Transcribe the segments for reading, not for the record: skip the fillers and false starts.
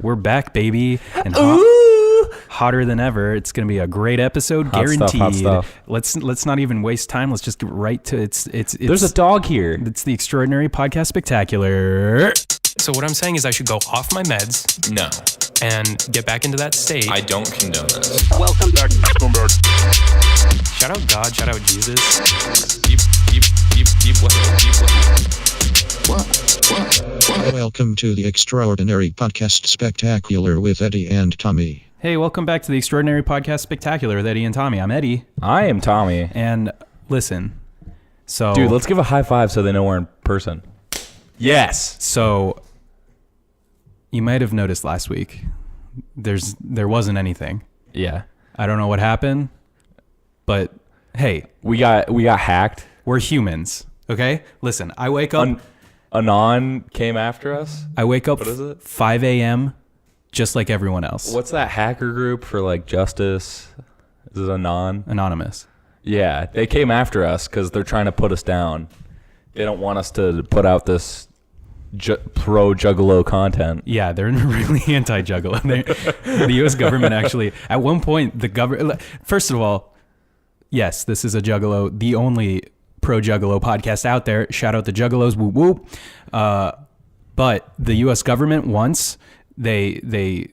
We're back, baby, and hotter than ever. It's going to be a great episode, guaranteed. Hot stuff. Let's not even waste time. Let's just get right to it's. There's a dog here. It's the Extraordinary Podcast Spectacular. So what I'm saying is I should go off my meds. No. And get back into that state. I don't condone this. Welcome back. Shout out God. Shout out Jesus. Deep Welcome to the Extraordinary Podcast Spectacular with Eddie and Tommy. Hey, welcome back to the Extraordinary Podcast Spectacular with Eddie and Tommy. I'm Eddie. I am Tommy. And listen, so... Dude, let's give a high five so they know we're in person. Yes. So, you might have noticed last week, there wasn't anything. Yeah. I don't know what happened, but hey. We got hacked. We're humans, okay? Listen, I wake up... Anon came after us. I wake up What is it? 5 a.m. just like everyone else. What's that hacker group for like justice? Is it Anon? Anonymous. Yeah, they came after us because they're trying to put us down. They don't want us to put out this pro-juggalo content. Yeah, they're really anti-juggalo. The U.S. government actually, at one point, the government... First of all, yes, this is a juggalo, the only pro-juggalo podcast out there. Shout out the juggalos, whoop whoop. But the U.S. government once, they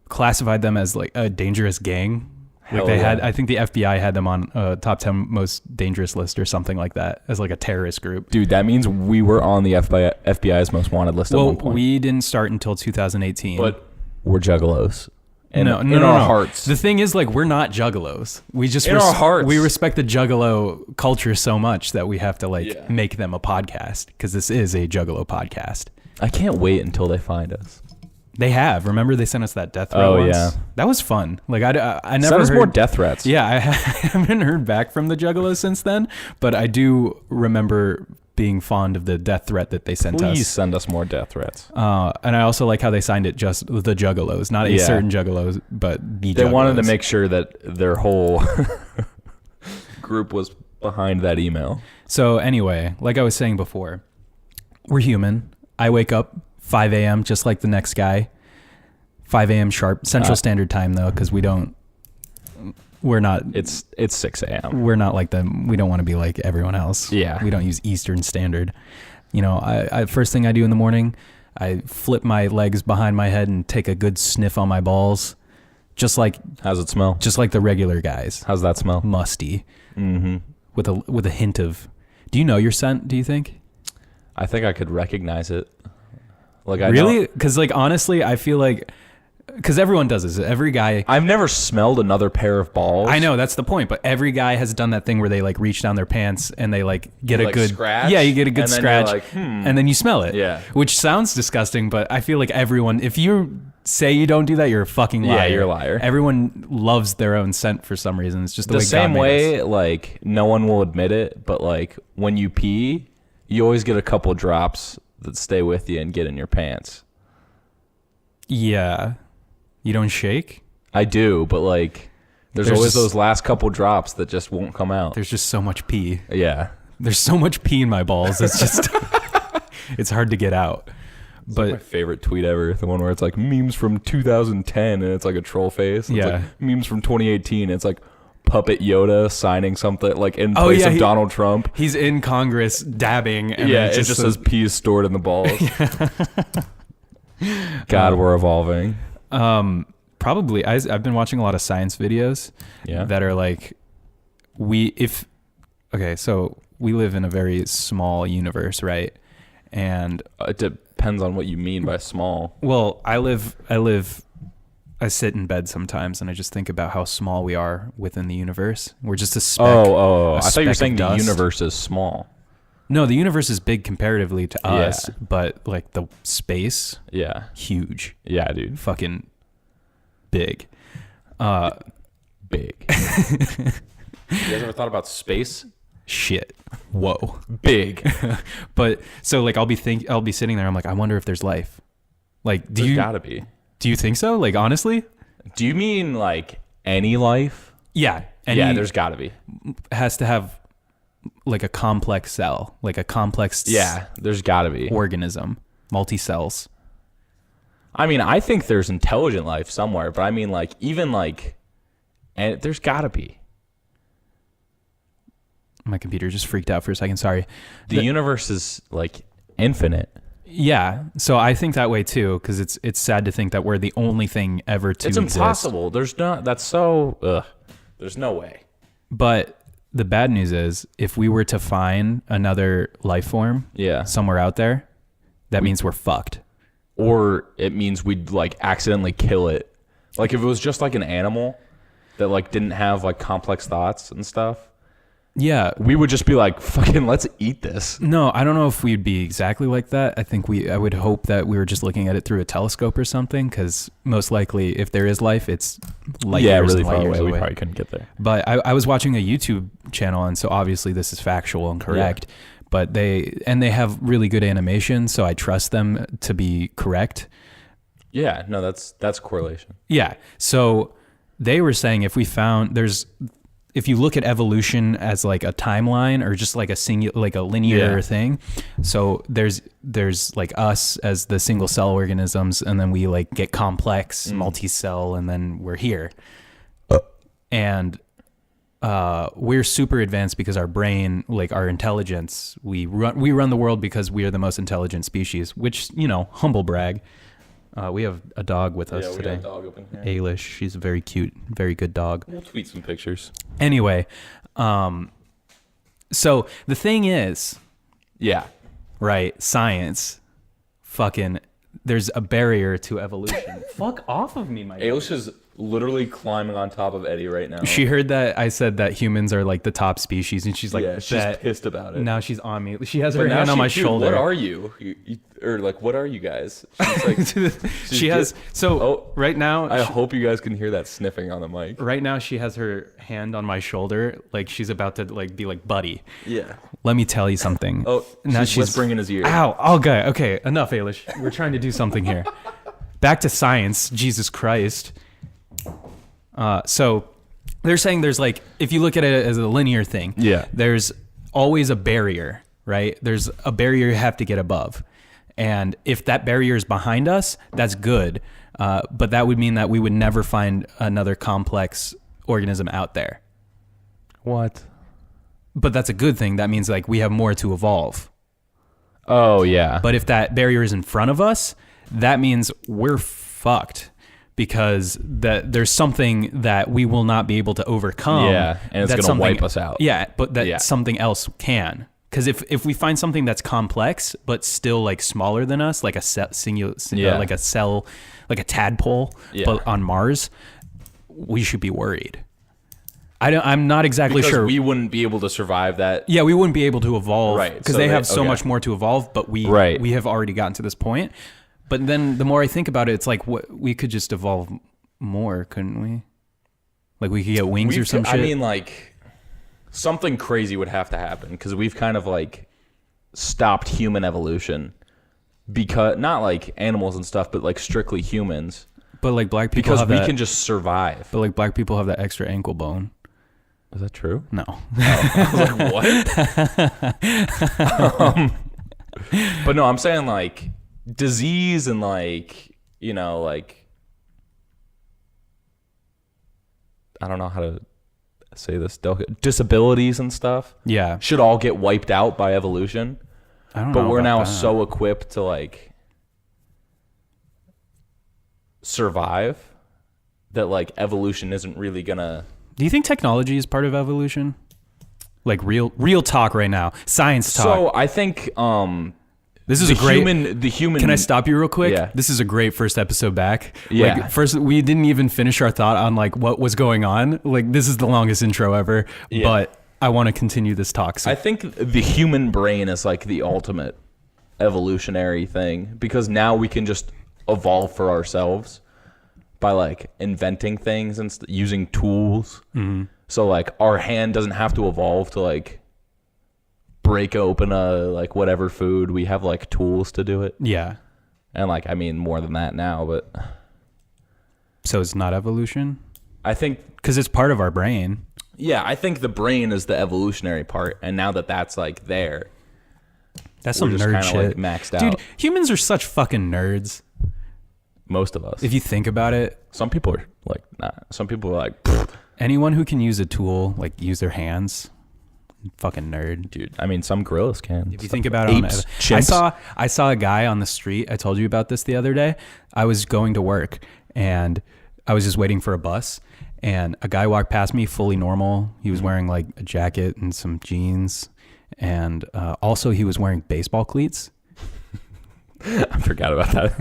classified them as like a dangerous gang. Like they had, I think the FBI had them on a top 10 most dangerous list or something like that as like a terrorist group. Dude, that means we were on the FBI's most wanted list at one point. Well, we didn't start until 2018. But we're juggalos. In our hearts. The thing is, like, we're not juggalos. We just our hearts. We respect the juggalo culture so much that we have to make them a podcast because this is a juggalo podcast. I can't wait until they find us. They have. Remember, they sent us that death threat once? Yeah. That was fun. Like I never send us heard more death threats. Yeah, I haven't heard back from the juggalos since then, but I do remember being fond of the death threat that they sent us. Please send us more death threats. And I also like how they signed it just the juggalos, not a certain juggalos, but the They juggalos. wanted to make sure that their whole group was behind that email. So anyway, like I was saying before, we're human. I wake up 5 a.m. just like the next guy. 5 a.m. sharp, Central Standard Time though, because we're not. It's 6 a.m. We're not like them. We don't want to be like everyone else. Yeah. We don't use Eastern Standard. You know, I first thing I do in the morning, I flip my legs behind my head and take a good sniff on my balls, just like. How's it smell? Just like the regular guys. How's that smell? Musty. Mm-hmm. With a hint of. Do you know your scent? Do you think? I think I could recognize it. Like really? Because like honestly, I feel like. Because everyone does this. Every guy... I've never smelled another pair of balls. I know, that's the point. But every guy has done that thing where they like reach down their pants and they like get a good... scratch? Yeah, you get a good scratch. You're like, And then you smell it. Yeah. Which sounds disgusting, but I feel like everyone... If you say you don't do that, you're a fucking liar. Yeah, you're a liar. Everyone loves their own scent for some reason. It's just the way same God made way, us. like, no one will admit it, but like, when you pee, you always get a couple drops that stay with you and get in your pants. Yeah. You don't shake? I do, but like, there's always those last couple drops that just won't come out. There's just so much pee. Yeah. There's so much pee in my balls. It's just... it's hard to get out. It's But like my favorite tweet ever, the one where it's like memes from 2010 and it's like a troll face. It's like memes from 2018 and it's like Puppet Yoda signing something like in place of Donald Trump. He's in Congress dabbing. And Yeah, it just says pee is stored in the balls. God, we're evolving. Probably I've been watching a lot of science videos that are like so we live in a very small universe, right? And It depends on what you mean by small. well, I sit in bed sometimes and I just think about how small we are within the universe. We're just a speck. I thought you were saying the dust. universe is small. No, the universe is big comparatively to us, but like the space, Yeah. huge. Yeah, dude. Fucking big. Big. You guys ever thought about space? Shit. Whoa. Big. But so like I'll be sitting there, I'm like, I wonder if there's life. Like There's gotta be. Do you think so? Like honestly? Do you mean like any life? Yeah. Yeah, there's gotta be. Has to have like a complex cell, like a complex Yeah, there's gotta be. organism, multi-cells. I mean, I think there's intelligent life somewhere, but I mean, like, even like, and there's gotta be. My computer just freaked out for a second. Sorry. The universe is like infinite. Yeah, so I think that way too, because it's sad to think that we're the only thing ever to exist. It's impossible. There's not. That's so. There's no way. But the bad news is, if we were to find another life form, somewhere out there, that means we're fucked. Or it means we'd like accidentally kill it. Like if it was just like an animal that like didn't have like complex thoughts and stuff. Yeah, we would just be like, fucking, let's eat this. No, I don't know if we'd be exactly like that. I think I would hope that we were just looking at it through a telescope or something, because most likely, if there is life, it's light years really and light far years away. away. We probably couldn't get there. But I was watching a YouTube channel, and so obviously this is factual and correct. Yeah. But they have really good animation, so I trust them to be correct. Yeah, no, that's correlation. Yeah, so they were saying if you look at evolution as like a timeline or just like a linear thing, so there's like us as the single cell organisms, and then we like get complex multi-cell, and then we're here. And we're super advanced because our brain, like our intelligence, we run the world because we are the most intelligent species, which, humble brag. We have a dog with us today. We got a dog up in here. Ailish. She's a very cute, very good dog. We'll tweet some pictures. Anyway, so the thing is, right, science, fucking, there's a barrier to evolution. Fuck off of me, my Ailish is literally climbing on top of Eddie right now. She heard that I said that humans are like the top species, and she's like, she's pissed about it. Now she's on me. She has her hand on my shoulder. What are you? Or like, what are you guys? She's like, right now. I hope you guys can hear that sniffing on the mic. Right now, she has her hand on my shoulder, like she's about to like be like, buddy. Yeah. Let me tell you something. Now she's whispering in his ear. Ow. Okay. Enough, Ailish. We're trying to do something here. Back to science. Jesus Christ. So they're saying there's like, if you look at it as a linear thing, there's always a barrier, right? There's a barrier you have to get above. And if that barrier is behind us, that's good. But that would mean that we would never find another complex organism out there. What? But that's a good thing. That means like we have more to evolve. Oh, yeah. But if that barrier is in front of us, that means we're fucked. Because there's something that we will not be able to overcome. Yeah, and it's going to wipe us out. Yeah, but something else can. Because if we find something that's complex but still like smaller than us, like like a cell, like a tadpole, but on Mars, we should be worried. I'm not exactly sure. We wouldn't be able to survive that. Yeah, we wouldn't be able to evolve, right? Because they have so much more to evolve, but we have already gotten to this point. But then the more I think about it, it's like we could just evolve more, couldn't we? Like we could get wings or some shit. I mean, like something crazy would have to happen because we've kind of like stopped human evolution because not like animals and stuff, but like strictly humans. But like black people because we can just survive. But like black people have that extra ankle bone. Is that true? No. I was like, what? But no, I'm saying like disease and like, like I don't know how to say this, disabilities and stuff should all get wiped out by evolution. I don't know. But we're now that. So equipped to like survive that like evolution isn't really gonna. Do you think technology is part of evolution? Like real talk right now, science talk. So I think this is the human. Can I stop you real quick? Yeah. This is a great first episode back. Yeah. Like, first, we didn't even finish our thought on like what was going on. Like this is the longest intro ever. Yeah. But I want to continue this talk. So. I think the human brain is like the ultimate evolutionary thing because now we can just evolve for ourselves by like inventing things and using tools. Mm-hmm. So like our hand doesn't have to evolve to like break open a like whatever food. We have like tools to do it. Yeah. And like I mean more than that now, but so it's not evolution? I think because it's part of our brain. Yeah, I think the brain is the evolutionary part, and now that that's like there, that's some nerd shit. Like maxed out. Dude, humans are such fucking nerds. Most of us. If you think about it, Some people are like, nah. Some people are like, "Pfft." anyone who can use a tool, like use their hands, fucking nerd. Dude. I mean, some gorillas can. If you think about it, Apes, chimps. I saw a guy on the street. I told you about this the other day. I was going to work and I was just waiting for a bus, and a guy walked past me fully normal. He was wearing like a jacket and some jeans, and also he was wearing baseball cleats. I forgot about that.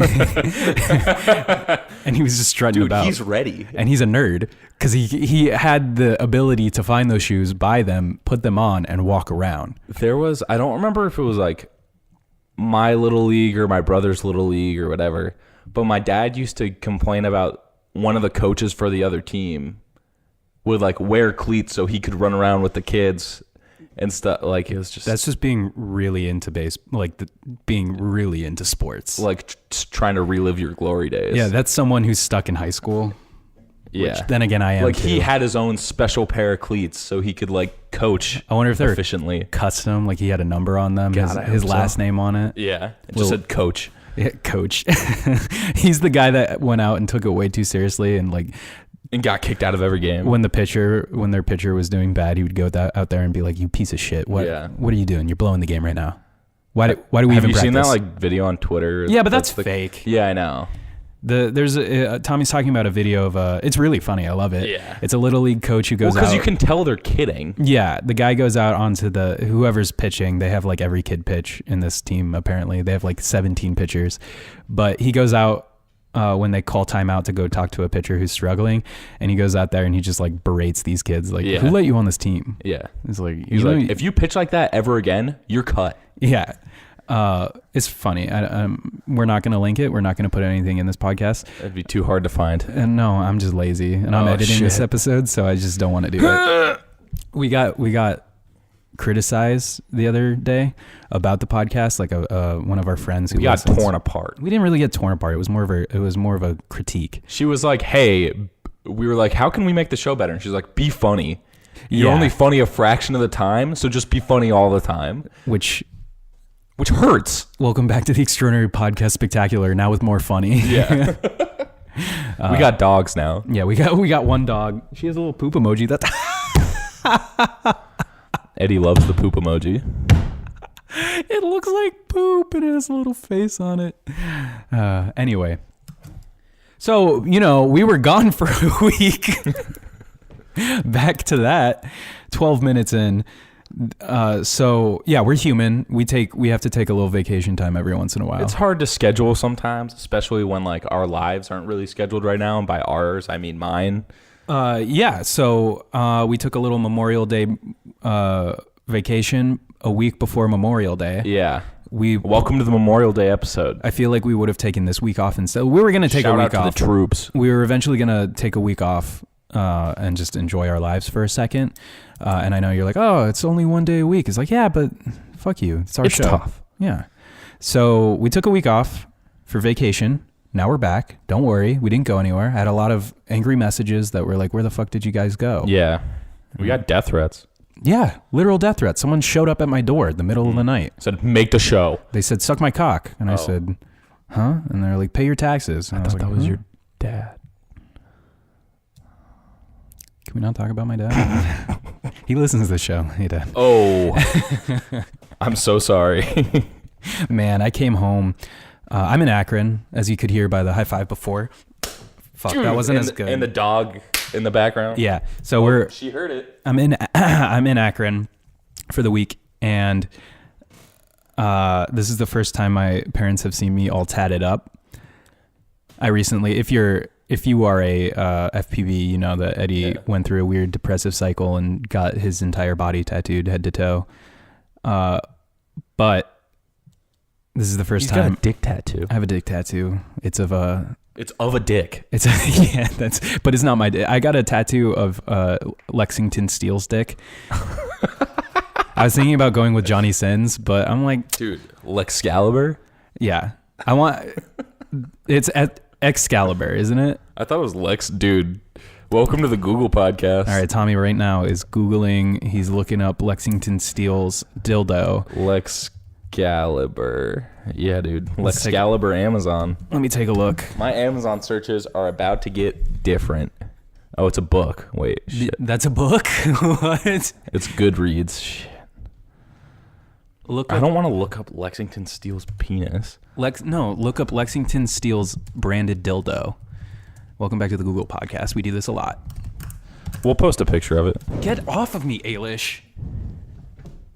And he was just strutting Dude, about. he's ready. And he's a nerd because he had the ability to find those shoes, buy them, put them on, and walk around. There was, I don't remember if it was like my little league or my brother's little league or whatever, but my dad used to complain about one of the coaches for the other team would like wear cleats so he could run around with the kids and stuff. Like, it was just, That's just being really into being really into sports. like trying to relive your glory days. Yeah, that's someone who's stuck in high school. Yeah. Which, then again, I am Like, too. he had his own special pair of cleats so he could like coach I wonder if they're efficiently. custom, like he had a number on them, God, I his hope so. last name on it. Yeah. It Well- just said coach. Yeah, coach. He's the guy that went out and took it way too seriously, and like And got kicked out of every game. when their pitcher was doing bad, he would go out there and be like, "You piece of shit! What Yeah. what are you doing? You're blowing the game right now. Why do we Have even you practice?" seen that like video on Twitter? Yeah, but that's fake. Yeah, I know. There's Tommy's talking about a video of it's really funny. I love it. Yeah. It's a little league coach who goes Because out. you can tell they're kidding. Yeah, the guy goes out onto whoever's pitching. They have like every kid pitch in this team. Apparently, they have like 17 pitchers, but he goes out when they call timeout to go talk to a pitcher who's struggling, and he goes out there and he just like berates these kids, like, Yeah. "Who let you on this team?" Yeah. It's like, He's like, if you pitch like that ever again, you're cut. yeah. It's funny. We're not going to link it. We're not going to put anything in this podcast. It'd be too hard to find. And no, I'm just lazy, and I'm Oh, editing this shit. episode, so I just don't want to do it. We got criticized the other day about the podcast, like one of our friends who We got listens. torn apart. We didn't really get torn apart. It was more of a critique. She was like, hey, we were like, how can we make the show better? And she's like, be funny. You're Yeah. only funny a fraction of the time, so just be funny all the time. Which, Hurts. welcome back to the Extraordinary Podcast Spectacular. Now with more funny. Yeah. We got dogs now. Yeah, we got one dog. She has a little poop emoji. That's Eddie loves the poop emoji. it looks like poop and it has a little face on it. Anyway, so we were gone for a week. Back to that. 12 minutes in. So yeah, we're human. We have to take a little vacation time every once in a while. It's hard to schedule sometimes, especially when like our lives aren't really scheduled right now. And by ours, I mean mine. Yeah. So we took a little Memorial Day vacation a week before Memorial Day. Yeah. We Welcome to the Memorial Day episode. I feel like we would have taken this week off instead. We were going to take Shout a out week to off. the troops. We were eventually going to take a week off and just enjoy our lives for a second. And I know you're like, oh, it's only one day a week. It's like, yeah, but fuck you. It's our It's show. tough. Yeah. So we took a week off for vacation. Now we're back. Don't worry. We didn't go anywhere. I had a lot of angry messages that were like, where the fuck did you guys go? Yeah. We got death threats. Yeah. Literal death threats. Someone showed up at my door in the middle of the night. Said, make the show. They said, suck my cock. And I Oh. said, huh? And they're like, pay your taxes. And I was like, that was huh? your dad. Can we not talk about my dad? He listens to the show. Hey, Dad. Oh. I'm so sorry. Man, I came home. I'm in Akron, as you could hear by the high five before. Fuck, that wasn't as good. And the dog in the background. Yeah. So She heard it. I'm in Akron for the week, and this is the first time my parents have seen me all tatted up. I recently, if you are a FPV, you know that Eddie went through a weird depressive cycle and got his entire body tattooed head to toe. But this is the first He's time got a dick tattoo. I have a dick tattoo. It's of a It's of a dick. It's yeah, but it's not my dick. I got a tattoo of Lexington Steel's dick. I was thinking about going with Johnny Sins, but I'm like, Dude, Lexcalibur? yeah, I want. It's at Excalibur, isn't it? I thought it was Lex. Dude, welcome to the Google podcast. All right, Tommy right now is Googling. He's looking up Lexington Steel's dildo. Lex Excalibur. Yeah, dude. Let's take Excalibur Amazon. Let me take a look. My Amazon searches are about to get different. Oh, it's a book. Wait, shit. That's a book? What? It's Goodreads. Shit. Look I up, don't want to look up Lexington Steele's penis. look up Lexington Steele's branded dildo. Welcome back to the Google podcast. We do this a lot. We'll post a picture of it. Get off of me, Ailish.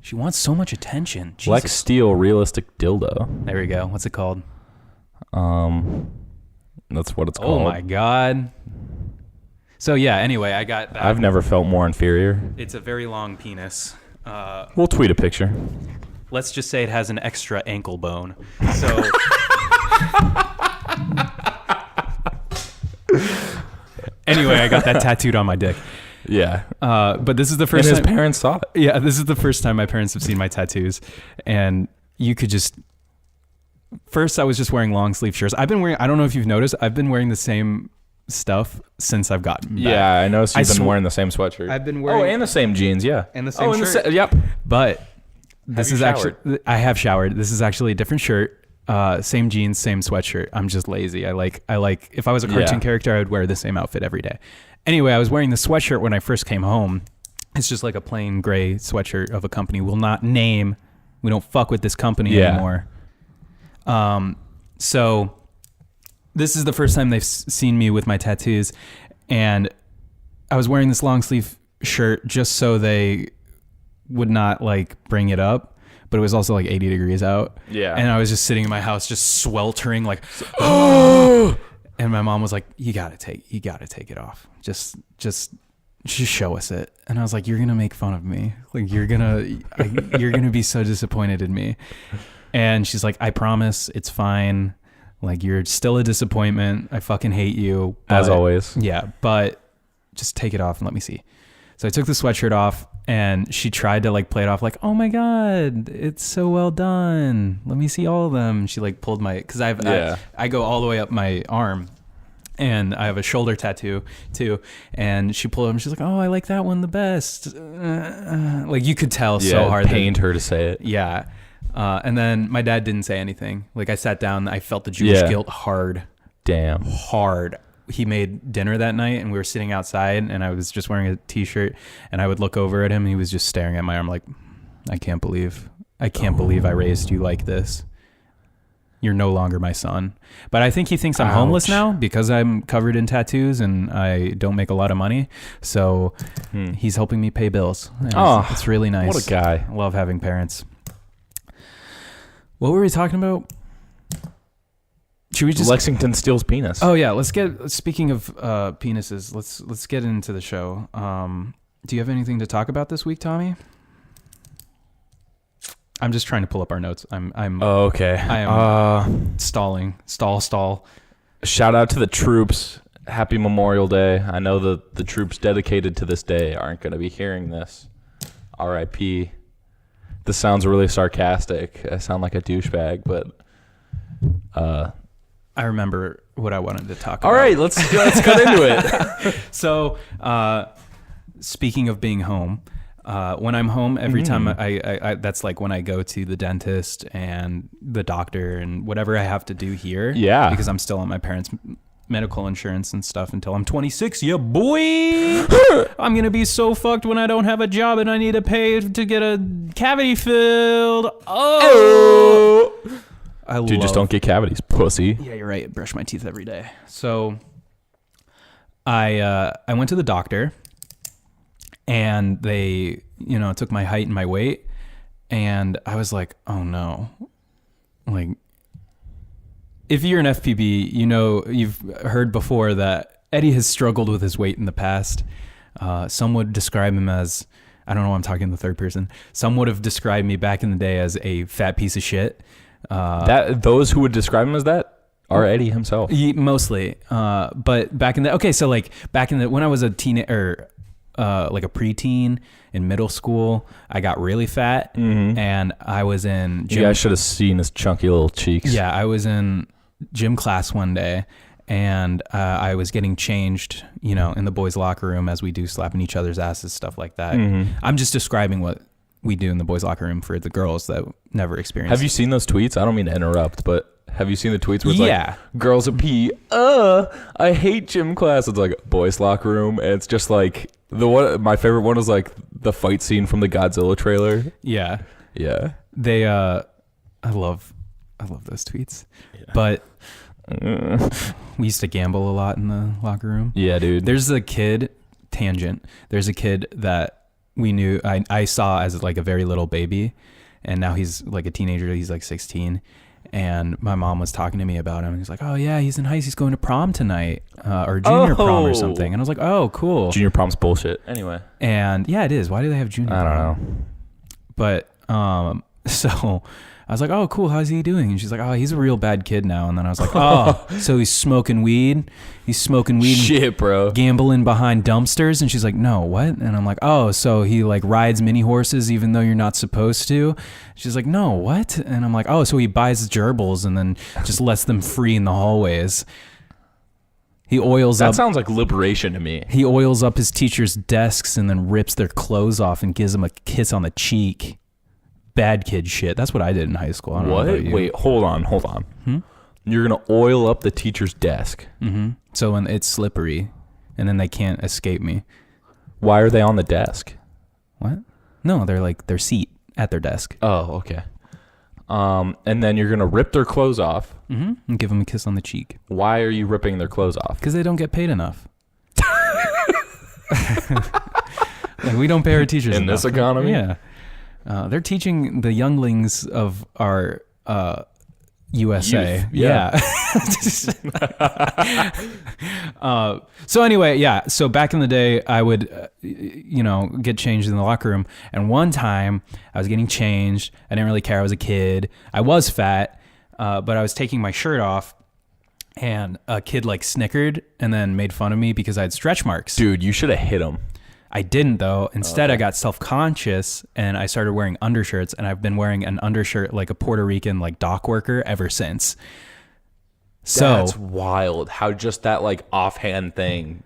She wants so much attention. Jesus. Lex Steele realistic dildo. There we go. What's it called? That's what it's called. Oh my God. So yeah, anyway, I got that. I've never felt more inferior. It's a very long penis. We'll tweet a picture. Let's just say it has an extra ankle bone. So anyway, I got that tattooed on my dick. Yeah. But this is the And first his time parents saw it. Yeah, this is the first time my parents have seen my tattoos. And you could just first I was just wearing long sleeve shirts. I don't know if you've noticed, I've been wearing the same stuff since I've gotten back. Yeah, I noticed you've been wearing the same sweatshirt. I've been wearing and the same jeans, yeah. And the same shirt. Yep. But this you is showered? actually I have showered. This is actually a different shirt. Same jeans, same sweatshirt. I'm just lazy. I like if I was a cartoon character, I would wear the same outfit every day. Anyway, I was wearing the sweatshirt when I first came home. It's just like a plain gray sweatshirt of a company we'll not name. We don't fuck with this company anymore. So this is the first time they've seen me with my tattoos, and I was wearing this long sleeve shirt just so they would not like bring it up, but it was also like 80 degrees out. Yeah. And I was just sitting in my house just sweltering like, oh, and my mom was like, you gotta take it off. Just show us it. And I was like, you're gonna make fun of me. Like you're gonna be so disappointed in me. And she's like, I promise it's fine. Like you're still a disappointment. I fucking hate you. As always. Yeah. But just take it off and let me see. So I took the sweatshirt off and she tried to like play it off like, oh my God, it's so well done. Let me see all of them. She like pulled cause I go all the way up my arm and I have a shoulder tattoo too. And she pulled them. She's like, oh, I like that one the best. Like you could tell so hard. It pained her to say it. Yeah. And then my dad didn't say anything. Like I sat down, I felt the Jewish guilt hard. Damn. Hard. He made dinner that night and we were sitting outside and I was just wearing a t-shirt and I would look over at him and he was just staring at my arm like, I can't believe I raised you like this. You're no longer my son. But I think he thinks I'm homeless now because I'm covered in tattoos and I don't make a lot of money. So he's helping me pay bills. It's really nice. What a guy. I love having parents. What were we talking about? Should we just Lexington Steele's penis? Oh yeah, speaking of penises, let's get into the show. Do you have anything to talk about this week, Tommy? I'm just trying to pull up our notes. Oh, okay. I am stalling. Stall. Shout out to the troops. Happy Memorial Day. I know the troops dedicated to this day aren't going to be hearing this. R.I.P. This sounds really sarcastic. I sound like a douchebag, but I remember what I wanted to talk about. All right, let's cut into it. So, speaking of being home, when I'm home, every time I that's like when I go to the dentist and the doctor and whatever I have to do here. Yeah. Because I'm still on my parents' medical insurance and stuff until I'm 26. Yeah, boy. I'm going to be so fucked when I don't have a job and I need to pay to get a cavity filled. Oh. Dude, just don't get cavities, pussy. Yeah, you're right. Brush my teeth every day. So I went to the doctor and they, took my height and my weight and I was like, oh no. Like, if you're an FPB, you've heard before that Eddie has struggled with his weight in the past. Some would describe him as, I don't know, I'm talking in the third person. Some would have described me back in the day as a fat piece of shit. Those who would describe him as that are Eddie himself. Mostly. But back in when I was a teenager, like a preteen in middle school, I got really fat and I was in gym. You guys should have seen his chunky little cheeks. Yeah, I was in gym class one day and I was getting changed, in the boys' locker room as we do, slapping each other's asses, stuff like that. I'm just describing what we do in the boys' locker room for the girls that never experienced. Have you seen those tweets? I don't mean to interrupt, but have you seen the tweets where it's Yeah. like, girls at PE, I hate gym class. It's like boys' locker room. And it's just like, my favorite one is like the fight scene from the Godzilla trailer. Yeah. Yeah. They, I love those tweets. But we used to gamble a lot in the locker room. Yeah, dude. There's a kid, tangent. There's a kid that we knew, I saw as like a very little baby, and now he's like a teenager. He's like 16. And my mom was talking to me about him. He's like, oh yeah, he's in high school. He's going to prom tonight, or junior prom or something. And I was like, oh, cool. Junior prom's bullshit. Anyway. And yeah, it is. Why do they have junior I don't prom? know. But, so I was like, oh, cool. How's he doing? And she's like, oh, he's a real bad kid now. And then I was like, oh, so he's smoking weed? He's smoking weed Shit, bro. Gambling behind dumpsters? And she's like, no, what? And I'm like, oh, so he like rides mini horses even though you're not supposed to? She's like, no, what? And I'm like, oh, so he buys gerbils and then just lets them free in the hallways. He oils up. That sounds like liberation to me. He oils up his teachers' desks and then rips their clothes off and gives them a kiss on the cheek. Bad kid shit. That's what I did in high school. I don't know What? about you. Wait, hold on. You're going to oil up the teacher's desk. Mm-hmm. So when it's slippery and then they can't escape me. Why are they on the desk? What? No, they're like their seat at their desk. Oh, okay. And then you're going to rip their clothes off. Mm-hmm. And give them a kiss on the cheek. Why are you ripping their clothes off? Because they don't get paid enough. Like we don't pay our teachers In enough. this economy? Yeah. They're teaching the younglings of our USA. Youth, yeah. So anyway, yeah. So back in the day, I would, get changed in the locker room. And one time I was getting changed. I didn't really care. I was a kid. I was fat, but I was taking my shirt off. And a kid like snickered and then made fun of me because I had stretch marks. Dude, you should have hit him. I didn't though. Instead, I got self-conscious and I started wearing undershirts, and I've been wearing an undershirt like a Puerto Rican like dock worker ever since. So That's wild. How just that like offhand thing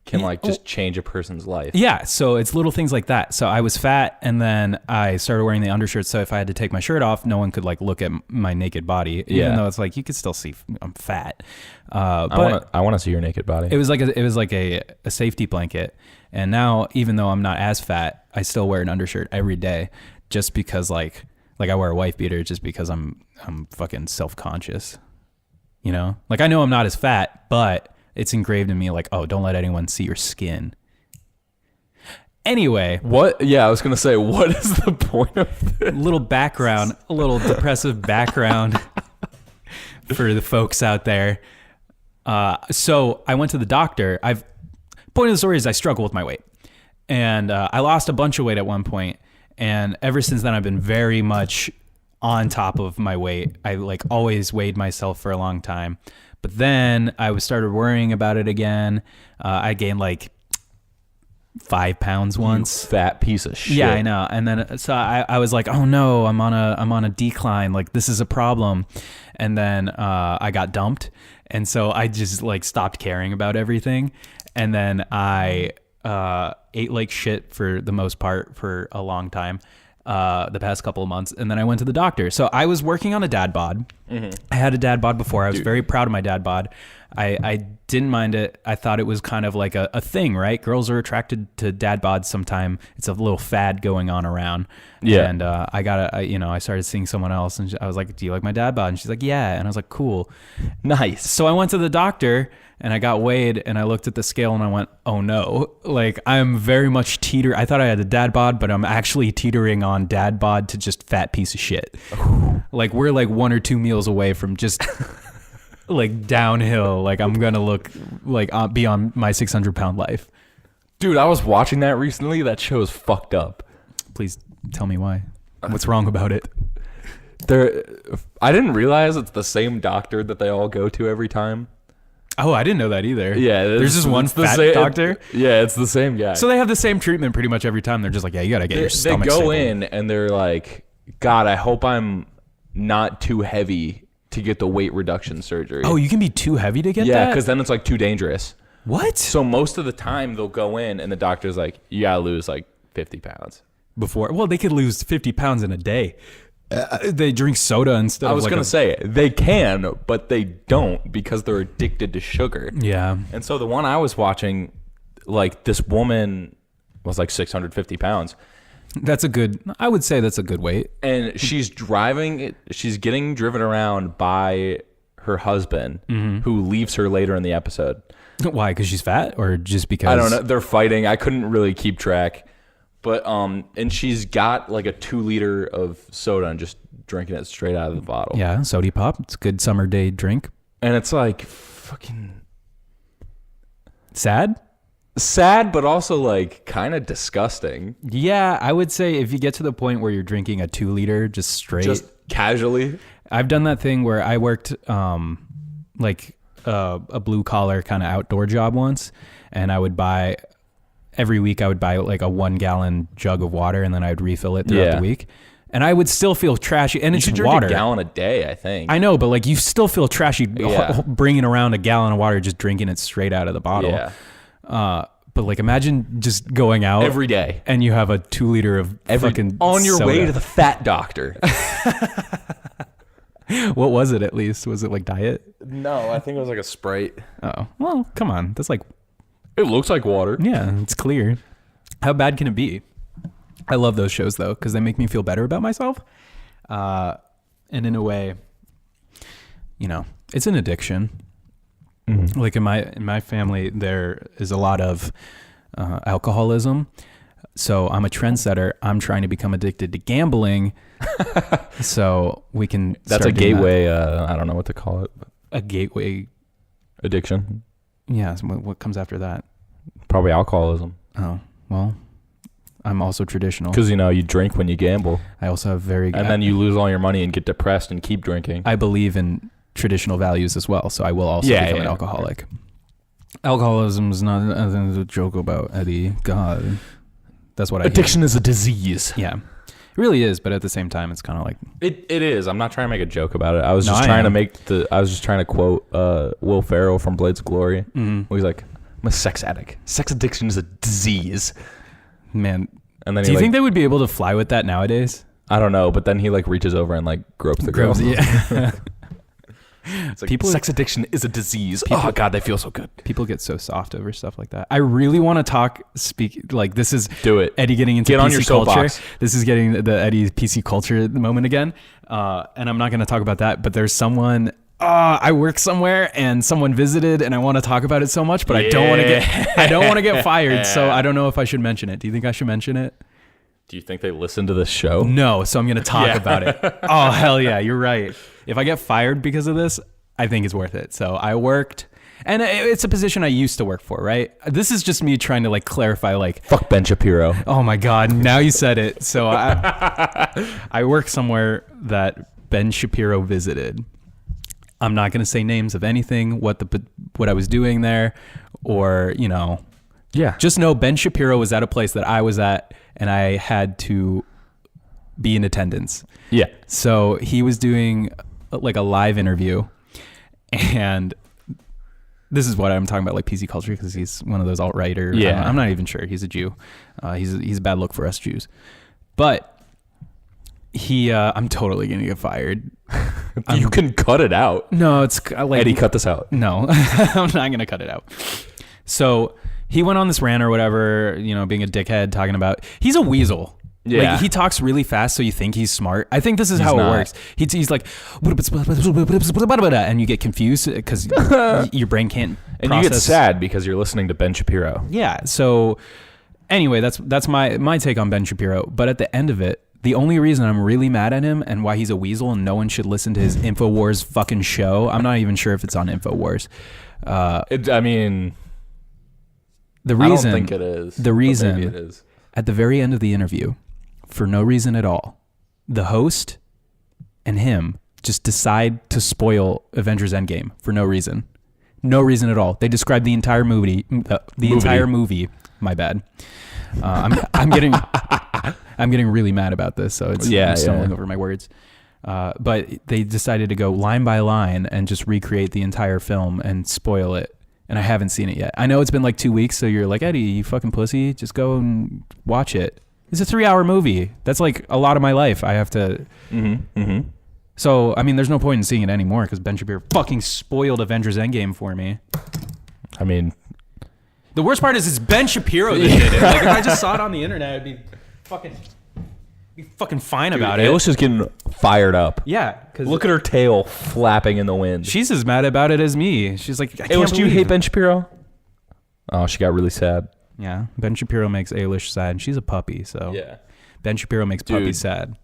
can like just change a person's life. yeah, so it's little things like that. So I was fat, and then I started wearing the undershirt. So if I had to take my shirt off, no one could like look at my naked body, even though it's like you could still see I'm fat. But I want to see your naked body. it was like a safety blanket. And now, even though I'm not as fat, I still wear an undershirt every day, just because like I wear a wife beater just because I'm fucking self-conscious. You know, like I know I'm not as fat, but it's engraved in me like, oh, don't let anyone see your skin. Anyway, What? Yeah, I was gonna say, what is the point of this? a little depressive background for the folks out there. So I went to the doctor. Point of the story is I struggle with my weight, and I lost a bunch of weight at one point, and ever since then I've been very much on top of my weight. I like always weighed myself for a long time, but then I started worrying about it again. I gained like 5 pounds once. You fat piece of shit. Yeah, I know. And then so I was like, oh no, I'm on a decline. Like this is a problem. And then I got dumped, and so I just like stopped caring about everything. And then I ate like shit for the most part for a long time, the past couple of months. And then I went to the doctor. So I was working on a dad bod. Mm-hmm. I had a dad bod before. I was very proud of my dad bod. I didn't mind it. I thought it was kind of like a thing, right? Girls are attracted to dad bods sometime. It's a little fad going on around. Yeah. And I started seeing someone else, and I was like, do you like my dad bod? And she's like, yeah. And I was like, cool. Nice. So I went to the doctor, and I got weighed, and I looked at the scale, and I went, oh no, like I'm very much I thought I had a dad bod, but I'm actually teetering on dad bod to just fat piece of shit. Like we're like 1 or 2 meals away from just like downhill. Like I'm going to look like be on my 600-pound life. Dude, I was watching that recently. That show is fucked up. Please tell me why. What's wrong about it? I didn't realize it's the same doctor that they all go to every time. Oh, I didn't know that either. Yeah. There's just one fat doctor. Yeah, it's the same guy. So they have the same treatment pretty much every time. They're just like, yeah, you got to get your stomach They go stable. in and they're like, God, I hope I'm not too heavy to get the weight reduction surgery. Oh, you can be too heavy to get that? Yeah, because then it's like too dangerous. What? So most of the time they'll go in and the doctor's like, you gotta lose like 50 pounds. before. Well, they could lose 50 pounds in a day. They drink soda instead. I was of like gonna say they can, but they don't because they're addicted to sugar. Yeah. And so the one I was watching, like this woman was like 650 pounds. I would say that's a good weight. And she's getting driven around by her husband, who leaves her later in the episode. Why? Because she's fat, or just because? I don't know. They're fighting. I couldn't really keep track. But and she's got like a 2 liter of soda and just drinking it straight out of the bottle. Yeah, soda pop. It's a good summer day drink. And it's like fucking sad, but also like kind of disgusting. Yeah, I would say if you get to the point where you're drinking a 2 liter just straight, just casually. I've done that thing where I worked like a blue collar kind of outdoor job once, and every week I would buy like a 1 gallon jug of water, and then I would refill it throughout the week. And I would still feel trashy. And it's drink water. A gallon a day, I think. I know, but like you still feel trashy bringing around a gallon of water, just drinking it straight out of the bottle. Yeah. But like imagine just going out every day and you have a 2 liter of fucking on your soda. way to the fat doctor. What was it at least? Was it like diet? No, I think it was like a Sprite. Oh, well, come on. That's like... It looks like water. Yeah, it's clear. How bad can it be? I love those shows though, because they make me feel better about myself. And in a way, you know, it's an addiction. Mm-hmm. Like in my family, there is a lot of alcoholism. So I'm a trendsetter. I'm trying to become addicted to gambling. So we can. That's a gateway. I don't know what to call it. A gateway addiction. Yeah. So what comes after that? Probably alcoholism. Oh, well, I'm also traditional. Because, you know, you drink when you gamble. I also have then you lose all your money and get depressed and keep drinking. I believe in traditional values as well. So I will also become an alcoholic. Alcoholism is not nothing to joke about, Eddie. God. That's what I Addiction is a disease. Yeah. It really is, but at the same time, it's kind of like... It is. I'm not trying to make a joke about it. I was just trying to quote Will Ferrell from Blades of Glory. Mm-hmm. Where he's like, I'm a sex addict. Sex addiction is a disease. Man. And then do you think they would be able to fly with that nowadays? I don't know, but then he like reaches over and like gropes the girl. Yeah. It's like, sex addiction is a disease. Oh God, they feel so good. People get so soft over stuff like that. I really want to this is do it. Eddie getting into Get PC on your culture. soapbox. This is getting the Eddie PC culture moment again. And I'm not going to talk about that, but there's someone, I work somewhere and someone visited and I want to talk about it so much, but I don't want to get fired. So I don't know if I should mention it. Do you think I should mention it? Do you think they listen to this show? No, so I'm going to talk about it. Oh, hell yeah, you're right. If I get fired because of this, I think it's worth it. So I worked, and it's a position I used to work for, right? This is just me trying to like clarify, like... Fuck Ben Shapiro. Oh my God, now you said it. So I work somewhere that Ben Shapiro visited. I'm not going to say names of anything, what I was doing there, or, you know... Yeah. Just know Ben Shapiro was at a place that I was at, and I had to be in attendance. Yeah. So he was doing like a live interview, and this is what I'm talking about, like PC culture, because he's one of those alt-righter. Yeah. I'm not even sure. He's a Jew. He's a bad look for us Jews. But I'm totally going to get fired. You can cut it out. No, it's like... Eddie, cut this out. No, I'm not going to cut it out. So... He went on this rant or whatever, you know, being a dickhead, talking about... He's a weasel. Yeah. Like, he talks really fast, so you think he's smart. I think this is how it works. He's like... And you get confused because your brain can't And process. you get sad because you're listening to Ben Shapiro. Yeah. So, anyway, that's my take on Ben Shapiro. But at the end of it, the only reason I'm really mad at him and why he's a weasel and no one should listen to his InfoWars fucking show... I'm not even sure if it's on InfoWars. The reason, I don't think it is. The reason, maybe it is. At the very end of the interview, for no reason at all, the host and him just decide to spoil Avengers Endgame for no reason. No reason at all. They describe the entire movie. Entire movie. My bad. I'm getting really mad about this, so I'm stumbling over my words. But they decided to go line by line and just recreate the entire film and spoil it. And I haven't seen it yet. I know it's been like 2 weeks, so you're like, Eddie, you fucking pussy, just go and watch it. It's a 3-hour movie. That's like a lot of my life. I have to. So I mean, there's no point in seeing it anymore because Ben Shapiro fucking spoiled Avengers Endgame for me. I mean, the worst part is it's Ben Shapiro that did it. Like if I just saw it on the internet, I'd be fucking fine about it. Ayla's just getting fired up. Yeah, because Look at her tail flapping in the wind. she's as mad about it as me. She's like, I can't Ayla, do you believe hate Ben Shapiro? Oh, she got really sad. Yeah, Ben Shapiro makes Ailish sad. She's a puppy, so Yeah. Ben Shapiro makes Dude. puppies sad.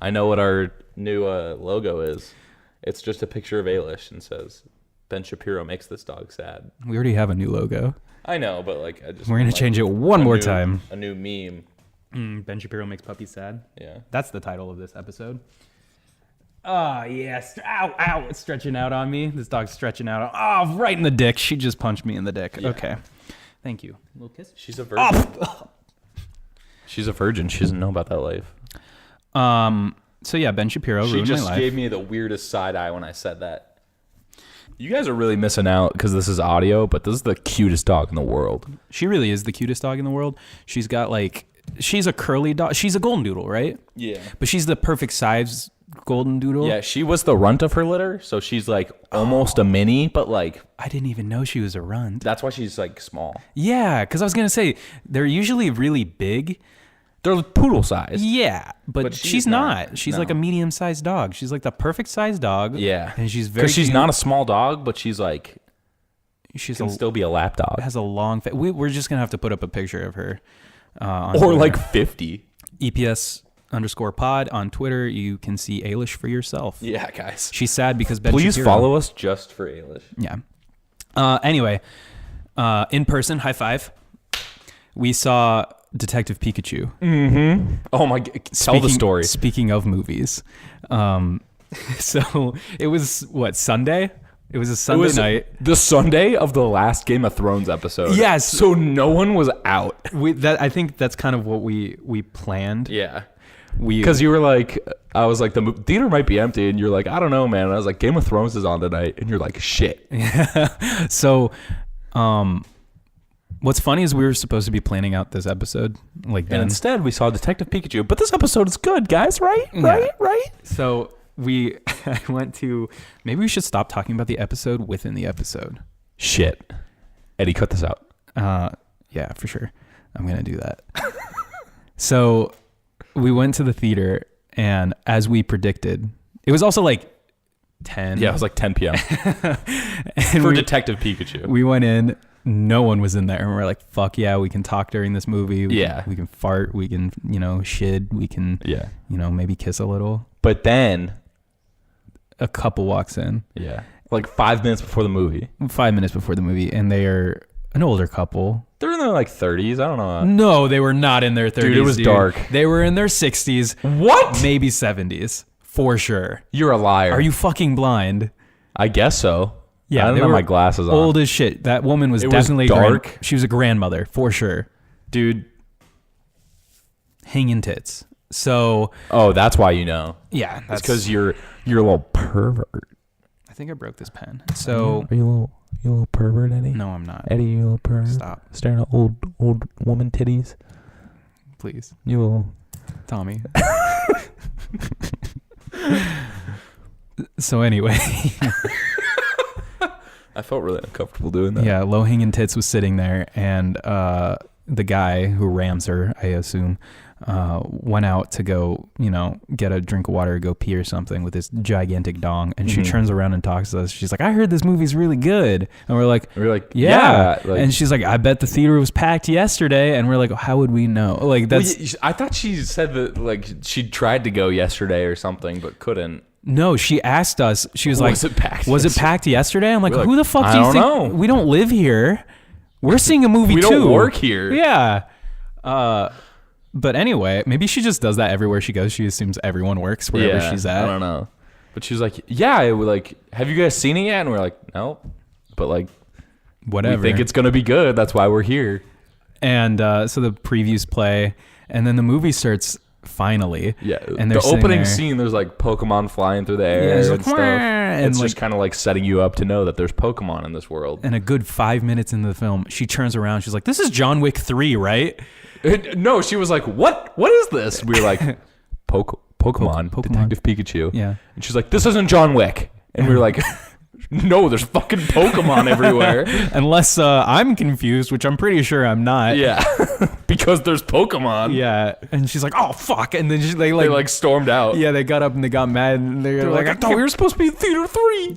I know what our new logo is. It's just a picture of Aylish and says, Ben Shapiro makes this dog sad. We already have a new logo. I know, but like I just We're gonna like, change it one more new- time. A new meme. Ben Shapiro makes puppies sad. Yeah. That's the title of this episode. Oh, yes. Ow, ow. It's stretching out on me. This dog's stretching out. Oh, right in the dick. She just punched me in the dick. Yeah. Okay. Thank you. A little kiss. She's a virgin. She's a virgin. She doesn't know about that life. So yeah, Ben Shapiro She ruined my just life. gave me the weirdest side eye when I said that. You guys are really missing out because this is audio, but this is the cutest dog in the world. She really is the cutest dog in the world. She's got like, she's a curly dog. She's a golden doodle, right? Yeah. But she's the perfect size golden doodle. Yeah, she was the runt of her litter, so she's like almost a mini, but like I didn't even know she was a runt. that's why she's like small. Yeah, because I was going to say, they're usually really big. They're poodle size. Yeah, but she's she's not. not. She's No. like a medium-sized dog. She's like the perfect size dog. Yeah. And she's very Because she's cute. not a small dog, but she's like She's can still be a lap dog. has a long face. We're just going to have to put up a picture of her. On Or Twitter. like 50. EPS_pod on Twitter. You can see Ailish for yourself. Yeah, guys. She's sad because Ben Please Shapiro. follow us just for Aylish. Yeah. Anyway, in person, high five. We saw Detective Pikachu. Oh my god. Tell the story. Speaking of movies. So it was what, Sunday? It was a Sunday night. The Sunday of the last Game of Thrones episode. Yes. So no one was out. I think that's kind of what we planned. Yeah. We Because you were like, I was like, the theater might be empty. And you're like, I don't know, man. And I was like, Game of Thrones is on tonight. And you're like, shit. So, what's funny is we were supposed to be planning out this episode like And then. instead, we saw Detective Pikachu. But this episode is good, guys, right? Yeah. Right? So I went to, maybe we should stop talking about the episode within the episode. Shit. Eddie, cut this out. Yeah, for sure. I'm going to do that. So we went to the theater, and as we predicted, it was also like 10. Yeah, it was like 10 p.m. And for Detective Pikachu. we went in, no one was in there, and we're like, fuck yeah, we can talk during this movie. We can fart, we can, shit, we can, Yeah. maybe kiss a little. But then, A couple walks in, like 5 minutes before the movie. 5 minutes before the movie, and they are an older couple. They're in their like 30s. I don't know. No, they were not in their 30s. Dude, it was dark. They were in their 60s. What? Maybe 70s. For sure. You're a liar. Are you fucking blind? I guess so. Yeah, I don't they have were my glasses on. Old as shit. That woman was It was definitely dark. She was a grandmother, for sure. Dude. Hanging tits. So, Oh, that's why you know. yeah. It's That's because you're a little pervert. I think I broke this pen. So, Are you a little pervert, Eddie? no, I'm not. Eddie, you a little pervert? Stop, Staring at old woman titties. please. You a little... Tommy. So anyway, I felt really uncomfortable doing that. yeah, low hanging tits was sitting there, and the guy who rams her, I assume, went out to go, get a drink of water, go pee or something with this gigantic dong, and she turns around and talks to us. She's like, "I heard this movie's really good," and we're like, yeah. Like, And she's like, "I bet the theater was packed yesterday," and we're like, "How would we know?" Like that's I thought she said that like she tried to go yesterday or something, but couldn't. No, she asked us. She was like, Was it packed Was it yesterday?" packed yesterday? I'm like, We're who like, the fuck I do you don't think? know. We don't live here. We're seeing a movie We too. don't work here. Yeah. But anyway, maybe she just does that everywhere she goes. She assumes everyone works wherever she's at. I don't know. But she was like, yeah, it would like, have you guys seen it yet? And we're like, no. But like, Whatever. we think it's going to be good. That's why we're here. And so the previews play, and then the movie starts finally. Yeah, and they're the opening there. scene, there's like Pokemon flying through the air Yeah, it's and like, stuff. and It's like, just kind of like setting you up to know that there's Pokemon in this world. and a good 5 minutes into the film, she turns around. She's like, "This is John Wick 3, right?" No, she was like, "What? What is this?" We were like, Pokemon, Pokemon. Detective Pikachu." Yeah. And she's like, "This isn't John Wick." And we were like, "No, there's fucking Pokemon everywhere." Unless I'm confused, which I'm pretty sure I'm not. Yeah, because there's Pokemon. Yeah. And she's like, "Oh fuck!" And then they They like stormed out. yeah, they got up and they got mad and they're like, I thought we were supposed to be in theater 3.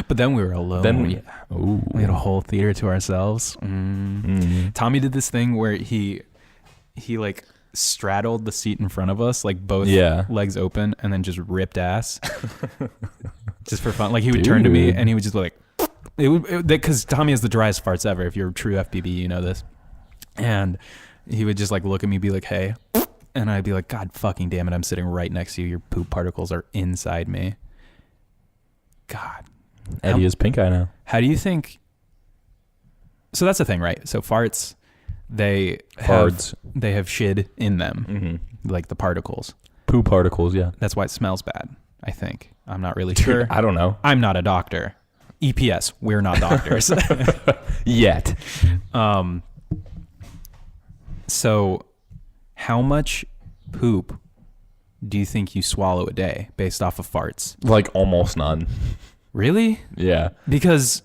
But then we were alone. We had a whole theater to ourselves. Tommy did this thing where he like straddled the seat in front of us, like both legs open, and then just ripped ass, just for fun. Like he would turn to me and he would just like, because Tommy has the driest farts ever. If you're a true FBB, you know this. And he would just like look at me, be like, "Hey," and I'd be like, "God fucking damn it, I'm sitting right next to you. Your poop particles are inside me." God. Eddie is pink eye now. How do you think? So that's the thing, right? So farts, they Farts. have shit in them, like the particles. Poo particles, yeah. That's why it smells bad. I think. I'm not really sure. I don't know. I'm not a doctor. EPS, we're not doctors. Yet. So, how much poop do you think you swallow a day based off of farts? Like almost none. Really? Yeah. Because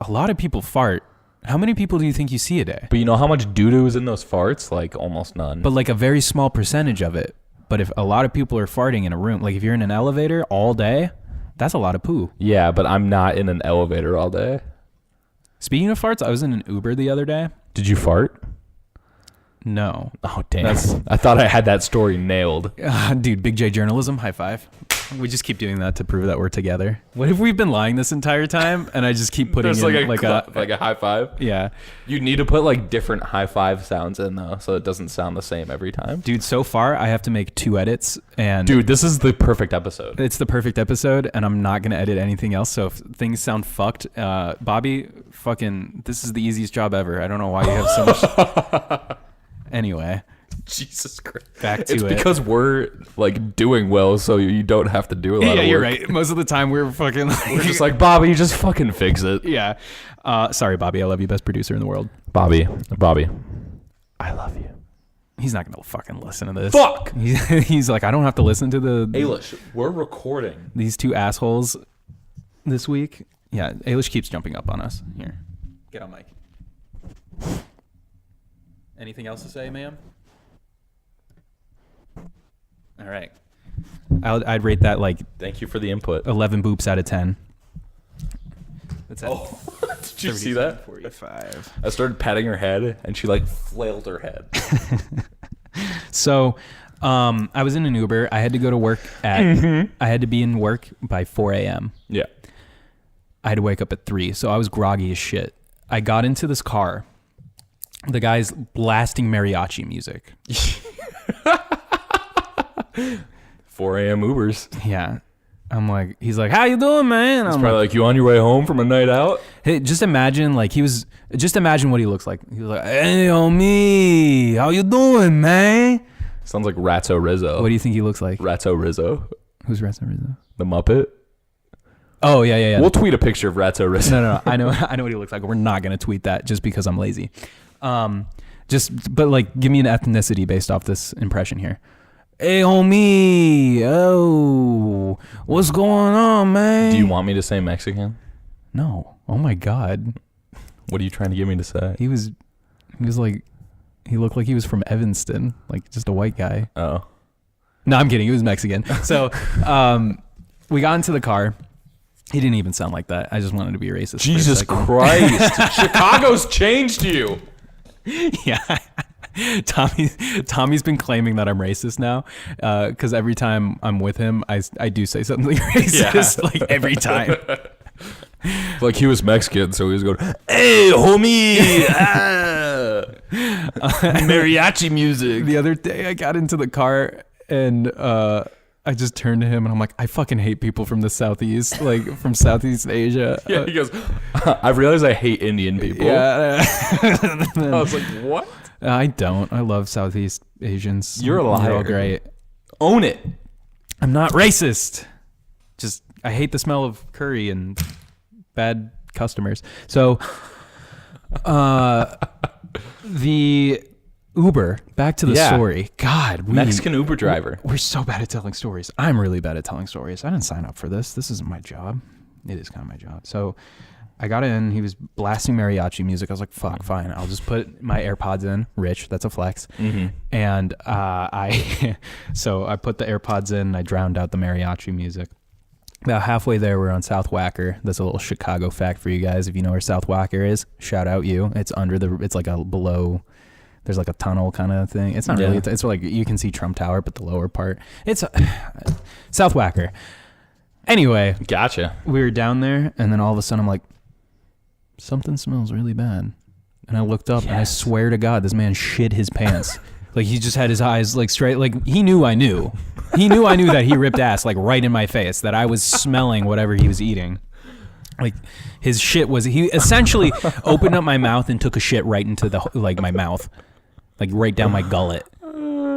a lot of people fart. How many people do you think you see a day? But you know how much doo-doo is in those farts? Like almost none. But like a very small percentage of it. But if a lot of people are farting in a room, like if you're in an elevator all day, that's a lot of poo. Yeah, but I'm not in an elevator all day. Speaking of farts, I was in an Uber the other day. Did you fart? No. Oh, damn. I thought I had that story nailed. Dude, Big J journalism, high five. We just keep doing that to prove that we're together. What if we've been lying this entire time and I just keep putting There's in like a high five? Yeah. You need to put like different high five sounds in though, so it doesn't sound the same every time. Dude, so far I have to make 2 edits and Dude, this is the perfect episode. it's the perfect episode and I'm not going to edit anything else. So if things sound fucked, Bobby, fucking, this is the easiest job ever. I don't know why you have so much. Anyway, Jesus Christ. back to It's it. because we're like doing well, so you don't have to do a lot of work. You're right. Most of the time we're fucking like, We're just like, Bobby, just fucking fix it. yeah. Sorry, Bobby. I love you. Best producer in the world. Bobby, I love you. He's not going to fucking listen to this. Fuck! He's like, I don't have to listen to Ailish, we're recording. these 2 assholes this week. Yeah, Ailish keeps jumping up on us. Here. Get on mic. Anything else to say, ma'am? All right. I'd rate that like Thank you for the input. 11 boops out of 10. That's at Did you see that? 45. I started patting her head, and she like flailed her head. So, I was in an Uber. I had to go to work at. I had to be in work by 4 a.m. Yeah. I had to wake up at 3, so I was groggy as shit. I got into this car. The guy's blasting mariachi music. 4 a.m. Ubers. Yeah. I'm like, he's like, "How you doing, man?" It's I'm probably like, you on your way home from a night out? hey, just imagine what he looks like. He was like, "Hey, on me. How you doing, man?" Sounds like Ratso Rizzo. What do you think he looks like? Ratso Rizzo? Who's Ratso Rizzo? The Muppet? Oh, yeah. We'll tweet a picture of Ratso Rizzo. No. I know what he looks like. We're not going to tweet that just because I'm lazy. But like, give me an ethnicity based off this impression here. "Hey, homie. Oh, what's going on, man?" Do you want me to say Mexican? No. Oh my God. What are you trying to get me to say? He was like, he looked like he was from Evanston, like just a white guy. Oh. No, I'm kidding. He was Mexican. So, we got into the car. He didn't even sound like that. I just wanted to be racist. Jesus Christ. Chicago's changed you. Yeah. Tommy's been claiming that I'm racist now, because every time I'm with him, I do say something racist, like every time. Like he was Mexican, so he was going, "Hey, homie, mariachi music." The other day, I got into the car and I just turned to him and I'm like, "I fucking hate people from the Southeast, like from Southeast Asia." Yeah, he goes, "I realize I hate Indian people." Yeah. I was like, what? I don't. I love Southeast Asians. You're a liar. They're all great. Own it. I'm not racist. Just I hate the smell of curry and bad customers. So, the Uber. Back to the story. God, Mexican Uber driver. We're so bad at telling stories. I'm really bad at telling stories. I didn't sign up for this. This isn't my job. It is kind of my job. So I got in. He was blasting mariachi music. I was like, fuck, fine. I'll just put my AirPods in. Rich, that's a flex. Mm-hmm. And so I put the AirPods in and I drowned out the mariachi music. About halfway there, we're on South Wacker. That's a little Chicago fact for you guys. If you know where South Wacker is, shout out you. It's it's like a below... There's like a tunnel kind of thing. It's not really. It's like you can see Trump Tower, but the lower part. It's South Wacker. Anyway, Gotcha. we were down there, and then all of a sudden, I'm like, something smells really bad. And I looked up, and I swear to God, this man shit his pants. Like he just had his eyes like straight. Like he knew I knew. He knew I knew that he ripped ass like right in my face. That I was smelling whatever he was eating. Like his shit was. He essentially opened up my mouth and took a shit right into my mouth. Like right down my gullet.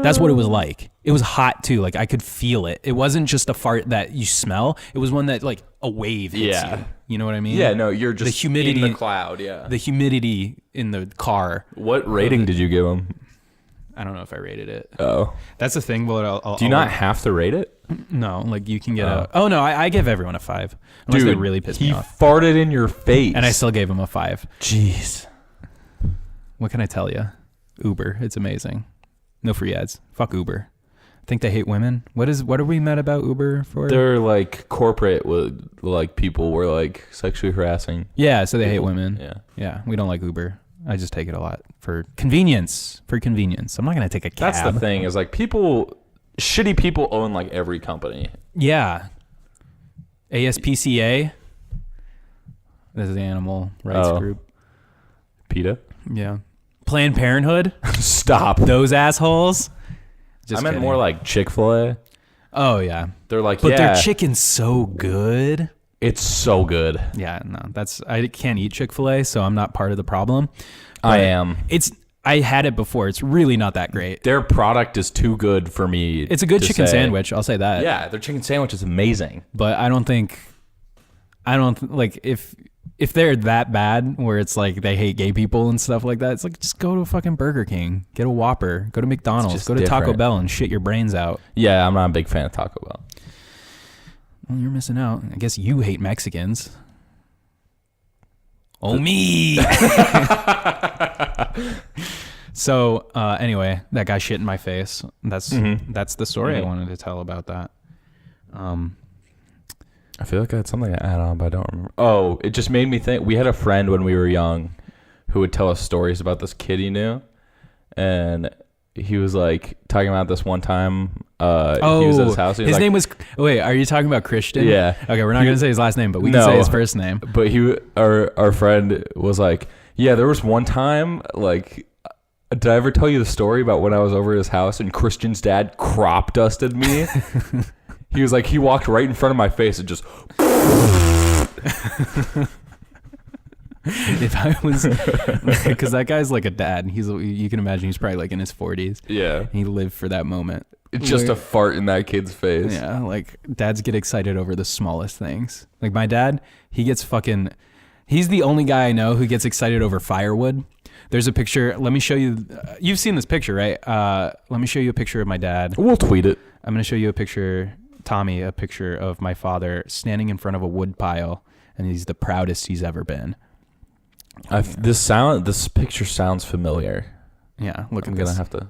That's what it was like. It was hot too. Like I could feel it. It wasn't just a fart that you smell. It was one that like a wave hits you. You know what I mean? Yeah, no, you're just the humidity in the cloud, yeah. The humidity in the car. What rating did you give him? I don't know if I rated it. Oh. That's the thing. Well, do you not have to rate it? No, like you can get a... Oh no, I give everyone a 5. Unless Dude, they really pissed me off. He farted in your face. And I still gave him a 5. Jeez. What can I tell you? Uber, it's amazing. No free ads. Fuck Uber. I think they hate women. What are we mad about Uber for? They're like corporate with like people were like sexually harassing. Yeah, so they hate women. Yeah, we don't like Uber. I just take it a lot for convenience. I'm not gonna take a cab. That's the thing is like shitty people own like every company. Yeah. ASPCA. This is the animal rights group. PETA. Yeah. Planned Parenthood. Stop. Those assholes. I meant more like Chick-fil-A. Oh yeah. They're like, but their chicken's so good. It's so good. Yeah, no, I can't eat Chick-fil-A, so I'm not part of the problem. I am. I had it before. It's really not that great. Their product is too good for me. It's a good chicken sandwich. I'll say that. Yeah, their chicken sandwich is amazing. But I don't like if they're that bad where it's like they hate gay people and stuff like that, it's like just go to a fucking Burger King, get a Whopper, go to McDonald's, go to Taco Bell and shit your brains out. Yeah, I'm not a big fan of Taco Bell. Well, you're missing out. I guess you hate Mexicans. Oh, me. So anyway, that guy shit in my face. That's the story I wanted to tell about that. I feel like I had something to add on, but I don't remember. Oh, it just made me think. We had a friend when we were young who would tell us stories about this kid he knew. And he was like talking about this one time. He was at his house. His name was... Wait, are you talking about Christian? Yeah. Okay, we're not going to say his last name, but we can say his first name. But our friend was like, yeah, there was one time, like... Did I ever tell you the story about when I was over at his house and Christian's dad crop dusted me? He was like, he walked right in front of my face and just... If I was... Because that guy's like a dad. You can imagine he's probably like in his 40s. Yeah. He lived for that moment. It's just a fart in that kid's face. Yeah, like dads get excited over the smallest things. Like my dad, he gets fucking... He's the only guy I know who gets excited over firewood. There's a picture. Let me show you. You've seen this picture, right? Let me show you a picture of my dad. We'll tweet it. I'm going to show you a picture, Tommy, a picture of my father standing in front of a wood pile, and he's the proudest he's ever been. This picture sounds familiar. Yeah, look I'm at gonna this. have to.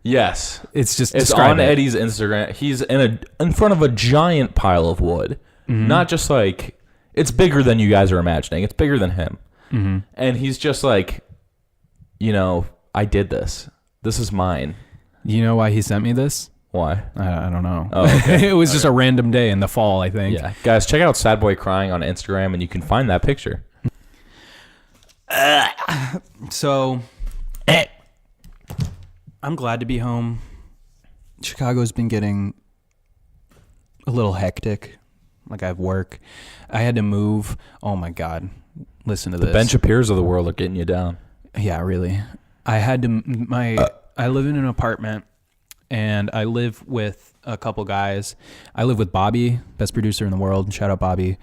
Yes, it's on Eddie's Instagram. He's in front of a giant pile of wood. Mm-hmm. Not just like it's bigger than you guys are imagining. It's bigger than him. Mm-hmm. And he's just like, I did this. This is mine. You know why he sent me this? Why? I don't know. Oh, okay. It was just a random day in the fall, I think. Yeah, guys, check out Sad Boy Crying on Instagram, and you can find that picture. So, I'm glad to be home. Chicago's been getting a little hectic. Like I have work. I had to move. Oh my God. Listen to this. Ben Shapiro's of the world are getting you down. Yeah, really. I live in an apartment, and I live with a couple guys. I live with Bobby, best producer in the world. Shout out Bobby.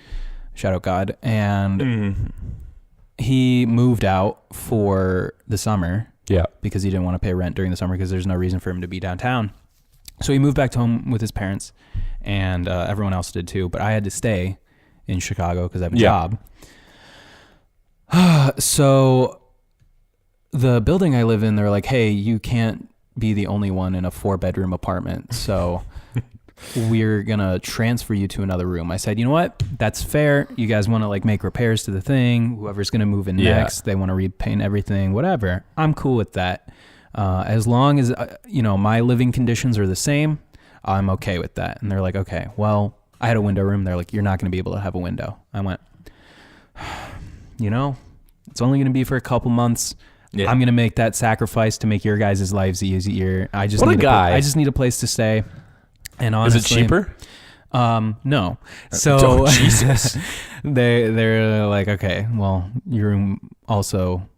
Shout out God. And he moved out for the summer. Yeah. Because he didn't want to pay rent during the summer because there's no reason for him to be downtown. So he moved back home with his parents, and everyone else did too. But I had to stay in Chicago because I have a job. So the building I live in, they're like, hey, you can't be the only one in a 4-bedroom apartment. So we're going to transfer you to another room. I said, you know what? That's fair. You guys want to like make repairs to the thing. Whoever's going to move in next, they want to repaint everything, whatever. I'm cool with that. As long as, my living conditions are the same, I'm okay with that. And they're like, okay, well, I had a window room. They're like, you're not going to be able to have a window. I went, it's only going to be for a couple months. Yeah. I'm going to make that sacrifice to make your guys' lives easier. I just need a place to stay. And honestly, is it cheaper? No. So Jesus. They're like, okay, well, your room also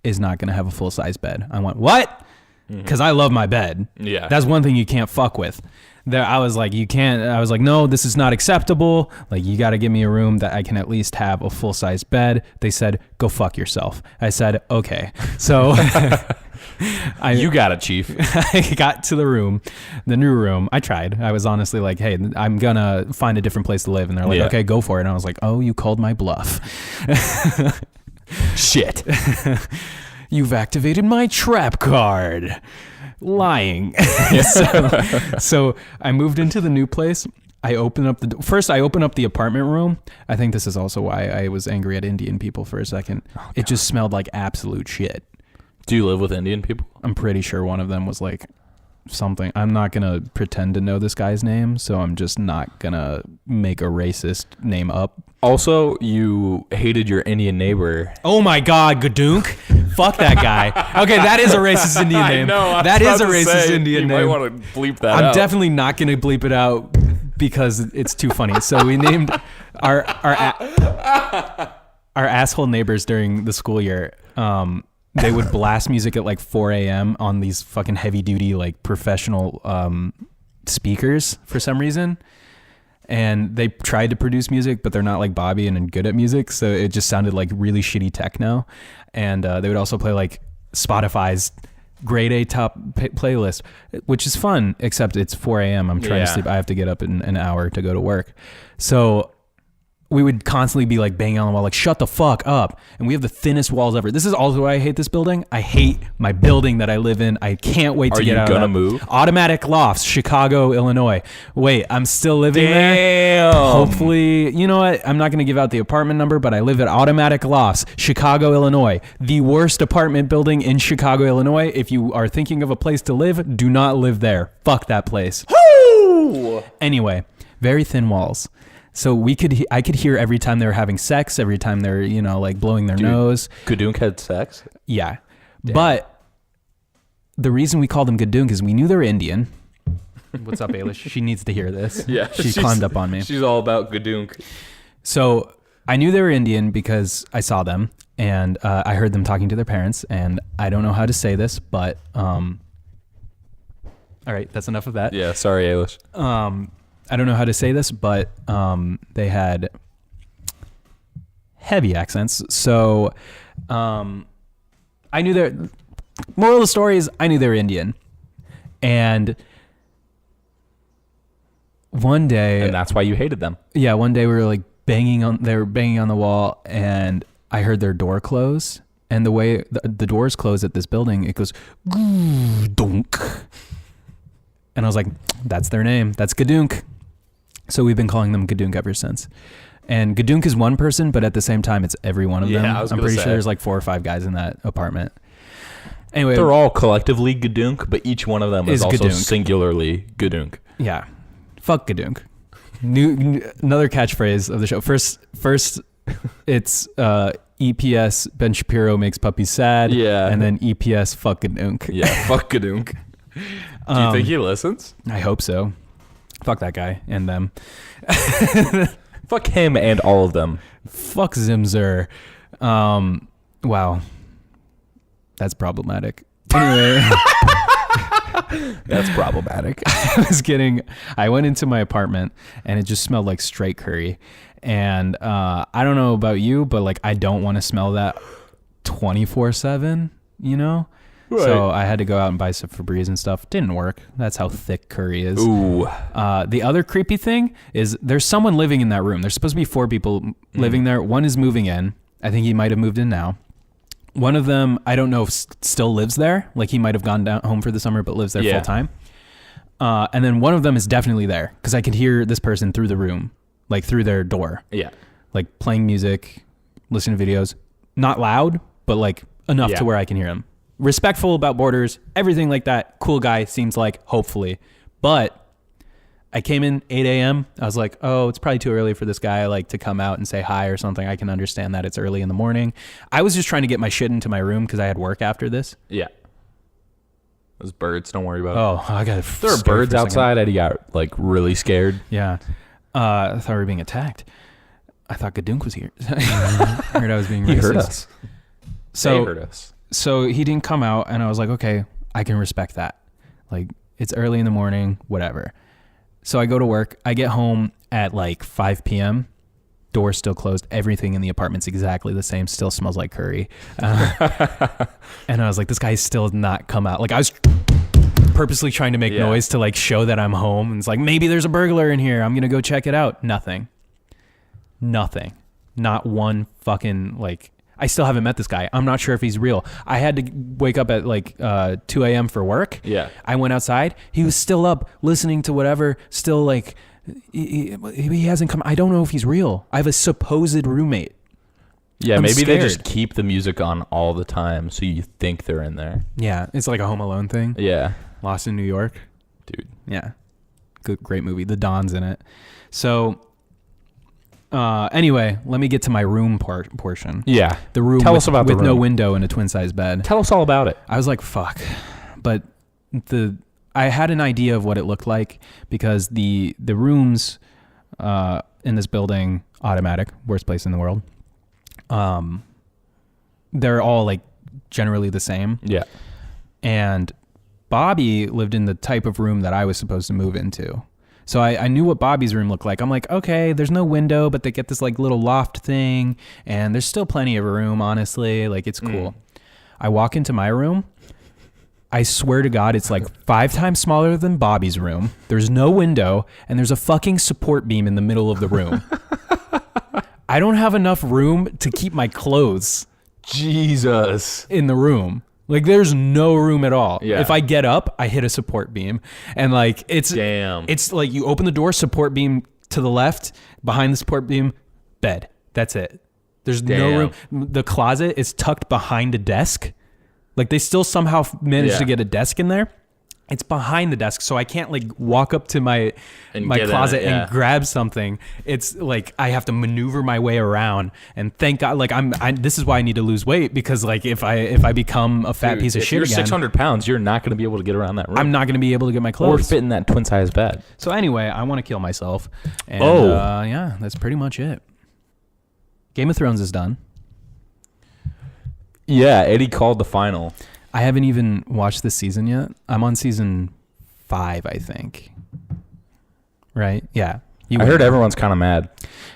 is not going to have a full-size bed. I went, what? Because I love my bed. Yeah. That's one thing you can't fuck with. I was like, you can't. I was like, no, this is not acceptable. Like, you got to give me a room that I can at least have a full-size bed. They said, go fuck yourself. I said, okay. So you got it, Chief. I got to the new room. I tried. I was honestly like, hey, I'm going to find a different place to live. And they're like, okay, go for it. And I was like, oh, you called my bluff. Shit. You've activated my trap card. Lying. So I moved into the new place. I opened up the apartment room. I think this is also why I was angry at Indian people for a second. It just smelled like absolute shit. Do you live with Indian people? I'm pretty sure one of them was like something. I'm not going to pretend to know this guy's name, so I'm just not going to make a racist name up. Also, you hated your Indian neighbor. Oh my God, Gadunk. Fuck that guy. Okay, that is a racist Indian name. I know. That is a racist Indian name. You might want to bleep that out. I'm definitely not going to bleep it out because it's too funny. So we named our asshole neighbors during the school year. They would blast music at like 4 a.m. on these fucking heavy duty, like professional speakers for some reason. And they tried to produce music, but they're not like Bobby and good at music. So it just sounded like really shitty techno. And they would also play like Spotify's grade A top playlist, which is fun, except it's 4 a.m. I'm trying to sleep. I have to get up in an hour to go to work. So we would constantly be like banging on the wall, like, shut the fuck up. And we have the thinnest walls ever. This is also why I hate this building. I hate my building that I live in. I can't wait to get out of that. Are you gonna move? Automatic Lofts, Chicago, Illinois. Wait, I'm still living there? Hopefully, you know what? I'm not going to give out the apartment number, but I live at Automatic Lofts, Chicago, Illinois. The worst apartment building in Chicago, Illinois. If you are thinking of a place to live, do not live there. Fuck that place. Woo! Anyway, very thin walls. So I could hear every time they were having sex, every time they're, like blowing their nose. Gadunk had sex? Yeah. Damn. But the reason we called them Gadunk is we knew they were Indian. What's up, Ailish? She needs to hear this. Yeah. She climbed up on me. She's all about Gadunk. So I knew they were Indian because I saw them and I heard them talking to their parents, and I don't know how to say this, but all right, that's enough of that. Yeah, sorry, Ailish. I don't know how to say this, but they had heavy accents. So I knew moral of the story is I knew they were Indian. And one day... And that's why you hated them. Yeah, one day we were like they were banging on the wall, and I heard their door close. And the way the doors close at this building, it goes... Dunk. And I was like, that's their name. That's Gadunk. So we've been calling them Gadunk ever since. And Gadunk is one person, but at the same time, it's every one of them. I'm pretty sure there's like 4 or 5 guys in that apartment. Anyway, they're all collectively Gadunk, but each one of them is also Gadunk. Singularly Gadunk. Yeah. Fuck Gadunk. Another catchphrase of the show. First it's EPS, Ben Shapiro makes puppies sad. Yeah. And then EPS, fuck Gadunk. Yeah, fuck Gadunk. Do you think he listens? I hope so. Fuck that guy and them. Fuck him and all of them. Fuck Zimzer. Wow. That's problematic. Anyway. That's problematic. I went into my apartment and it just smelled like straight curry. And I don't know about you, but like I don't want to smell that 24/7, you know? Right. So I had to go out and buy some Febreze and stuff. Didn't work. That's how thick curry is. Ooh. The other creepy thing is there's someone living in that room. There's supposed to be 4 people living there. One is moving in. I think he might have moved in now. One of them, I don't know if still lives there. Like he might have gone down home for the summer, but lives there full time. And then one of them is definitely there because I could hear this person through the room, like through their door. Yeah. Like playing music, listening to videos. Not loud, but like enough to where I can hear him. Respectful about borders, everything like that. Cool guy, seems like, hopefully. But I came in 8 a.m. I was like, oh, it's probably too early for this guy like to come out and say hi or something. I can understand that it's early in the morning. I was just trying to get my shit into my room because I had work after this. Yeah. Those birds, don't worry about it. Oh, I got There are birds outside. Eddie got like really scared. Yeah. I thought we were being attacked. I thought Gadunk was here. I heard I was being racist. He heard us. So, they heard us. So he didn't come out and I was like, okay, I can respect that. Like it's early in the morning, whatever. So I go to work. I get home at like 5 p.m. Door's still closed. Everything in the apartment's exactly the same. Still smells like curry. And I was like, this guy still has not come out. Like I was purposely trying to make noise to like show that I'm home. And it's like, maybe there's a burglar in here. I'm going to go check it out. Nothing. Not one fucking like... I still haven't met this guy. I'm not sure if he's real. I had to wake up at like 2 a.m. for work. Yeah. I went outside. He was still up listening to whatever. Still like, he hasn't come. I don't know if he's real. I have a supposed roommate. Yeah, maybe scared. They just keep the music on all the time so you think they're in there. Yeah, it's like a Home Alone thing. Yeah. Lost in New York. Dude. Yeah. Great movie. The Don's in it. So... anyway, let me get to my room portion. Yeah. The room Tell us about with the room. No window and a twin size bed. Tell us all about it. I was like, fuck. But I had an idea of what it looked like because the rooms in this building, automatic, worst place in the world. They're all like generally the same. Yeah. And Bobby lived in the type of room that I was supposed to move into. So I knew what Bobby's room looked like. I'm like, okay, there's no window, but they get this like little loft thing, and there's still plenty of room, honestly. Like, it's cool. I walk into my room. I swear to God, it's like 5 times smaller than Bobby's room. There's no window, and there's a fucking support beam in the middle of the room. I don't have enough room to keep my clothes. Jesus. In the room. Like there's no room at all. Yeah. If I get up, I hit a support beam, and like it's like you open the door, support beam to the left, behind the support beam, bed. That's it. There's no room. The closet is tucked behind a desk. Like they still somehow managed to get a desk in there. It's behind the desk, so I can't like walk up to my closet and grab something. It's like I have to maneuver my way around. And thank God, like this is why I need to lose weight, because like if I become a fat piece of shit you're again, 600 pounds, you're not going to be able to get around that room. I'm not going to be able to get my clothes or fit in that twin size bed. So anyway, I want to kill myself. And, yeah, that's pretty much it. Game of Thrones is done. Yeah, Eddie called the final. I haven't even watched this season yet. I'm on season 5, I think. Right? Yeah. I heard everyone's kind of mad.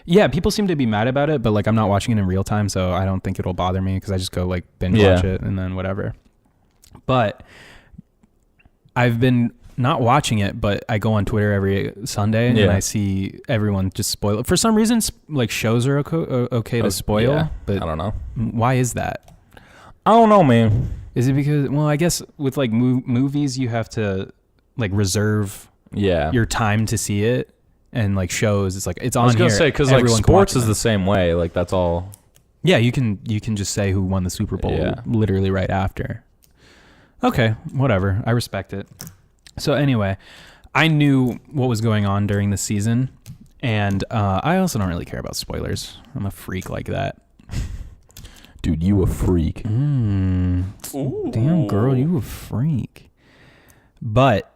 Yeah, people seem to be mad about it, but like I'm not watching it in real time, so I don't think it'll bother me because I just go like binge watch it and then whatever. But I've been not watching it, but I go on Twitter every Sunday and I see everyone just spoil it. For some reason, like shows are okay to spoil, but I don't know. Why is that? I don't know, man. Is it because, well, I guess with like movies, you have to like reserve your time to see it, and like shows, it's like it's on here. I was gonna say, because like sports is the same way. Like that's all. Yeah, you can just say who won the Super Bowl literally right after. Okay, whatever. I respect it. So anyway, I knew what was going on during the season, and I also don't really care about spoilers. I'm a freak like that. Dude, you a freak. Damn, girl, you a freak. But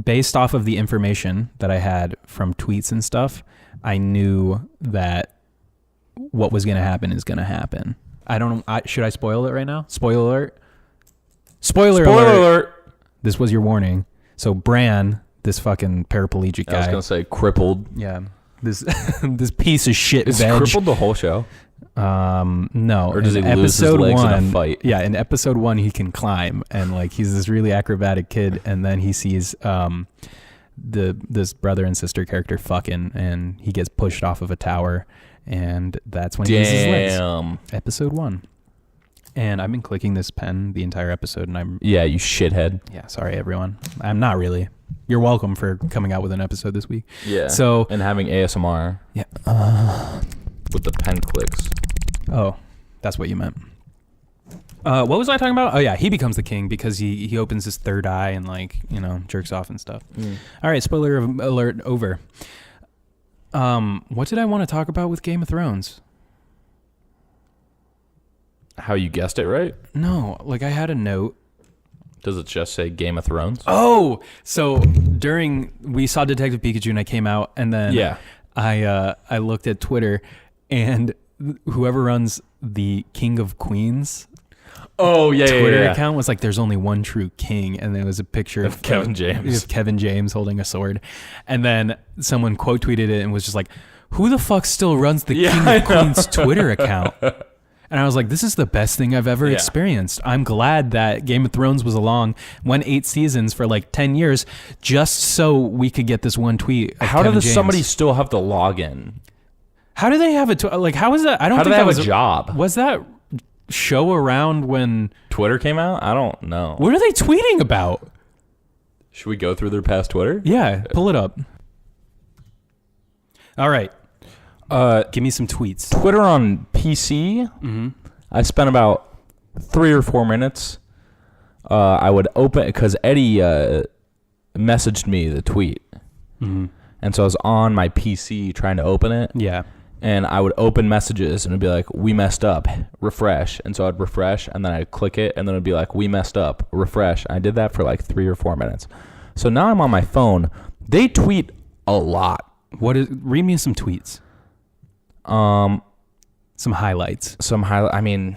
based off of the information that I had from tweets and stuff, I knew that what was going to happen is going to happen. I don't. Should I spoil it right now? Spoiler alert. Spoiler alert. This was your warning. So Bran, this fucking paraplegic guy. I was gonna say crippled. Yeah. This this piece of shit. Is veg. crippled the whole show? No. Or does he in lose his episode legs one, in a fight? Yeah, in episode 1 he can climb, and like he's this really acrobatic kid, and then he sees this brother and sister character fucking, and he gets pushed off of a tower, and that's when he loses his legs. Episode 1. And I've been clicking this pen the entire episode, and Yeah, you shithead. yeah, sorry everyone. I'm not really. You're welcome for coming out with an episode this week. Yeah. So and having ASMR. Yeah. With the pen clicks. Oh, that's what you meant. What was I talking about? Oh yeah, he becomes the king because he opens his third eye and like, you know, jerks off and stuff. All right, spoiler alert over. What did I want to talk about with Game of Thrones? How you guessed it right? No, like I had a note. Does it just say Game of Thrones? Oh, so we saw Detective Pikachu and I came out, and then Yeah. I looked at Twitter, and whoever runs the King of Queens Oh yeah, Twitter account was like, "There's only one true king," and there was a picture of Kevin James. Of Kevin James holding a sword, and then someone quote tweeted it and was just like, "Who the fuck still runs the King of Queens Twitter account?" And I was like, "This is the best thing I've ever experienced. I'm glad that Game of Thrones was along, went 8 seasons for like 10 years, just so we could get this one tweet." How does somebody still have to log in? How do they have it? Like, how is that? I don't How do think they that have was a job? Was that show around when Twitter came out? I don't know. What are they tweeting about? Should we go through their past Twitter? Yeah, pull it up. All right. Give me some tweets. Twitter on PC. Mm-hmm. I spent about 3 or 4 minutes. I would open because Eddie messaged me the tweet, and so I was on my PC trying to open it. Yeah. And I would open messages and it'd be like, "We messed up, refresh." And so I'd refresh and then I'd click it and then it'd be like, "We messed up, refresh." I did that for like 3 or 4 minutes. So now I'm on my phone. They tweet a lot. Read me some tweets. Some highlights. I mean,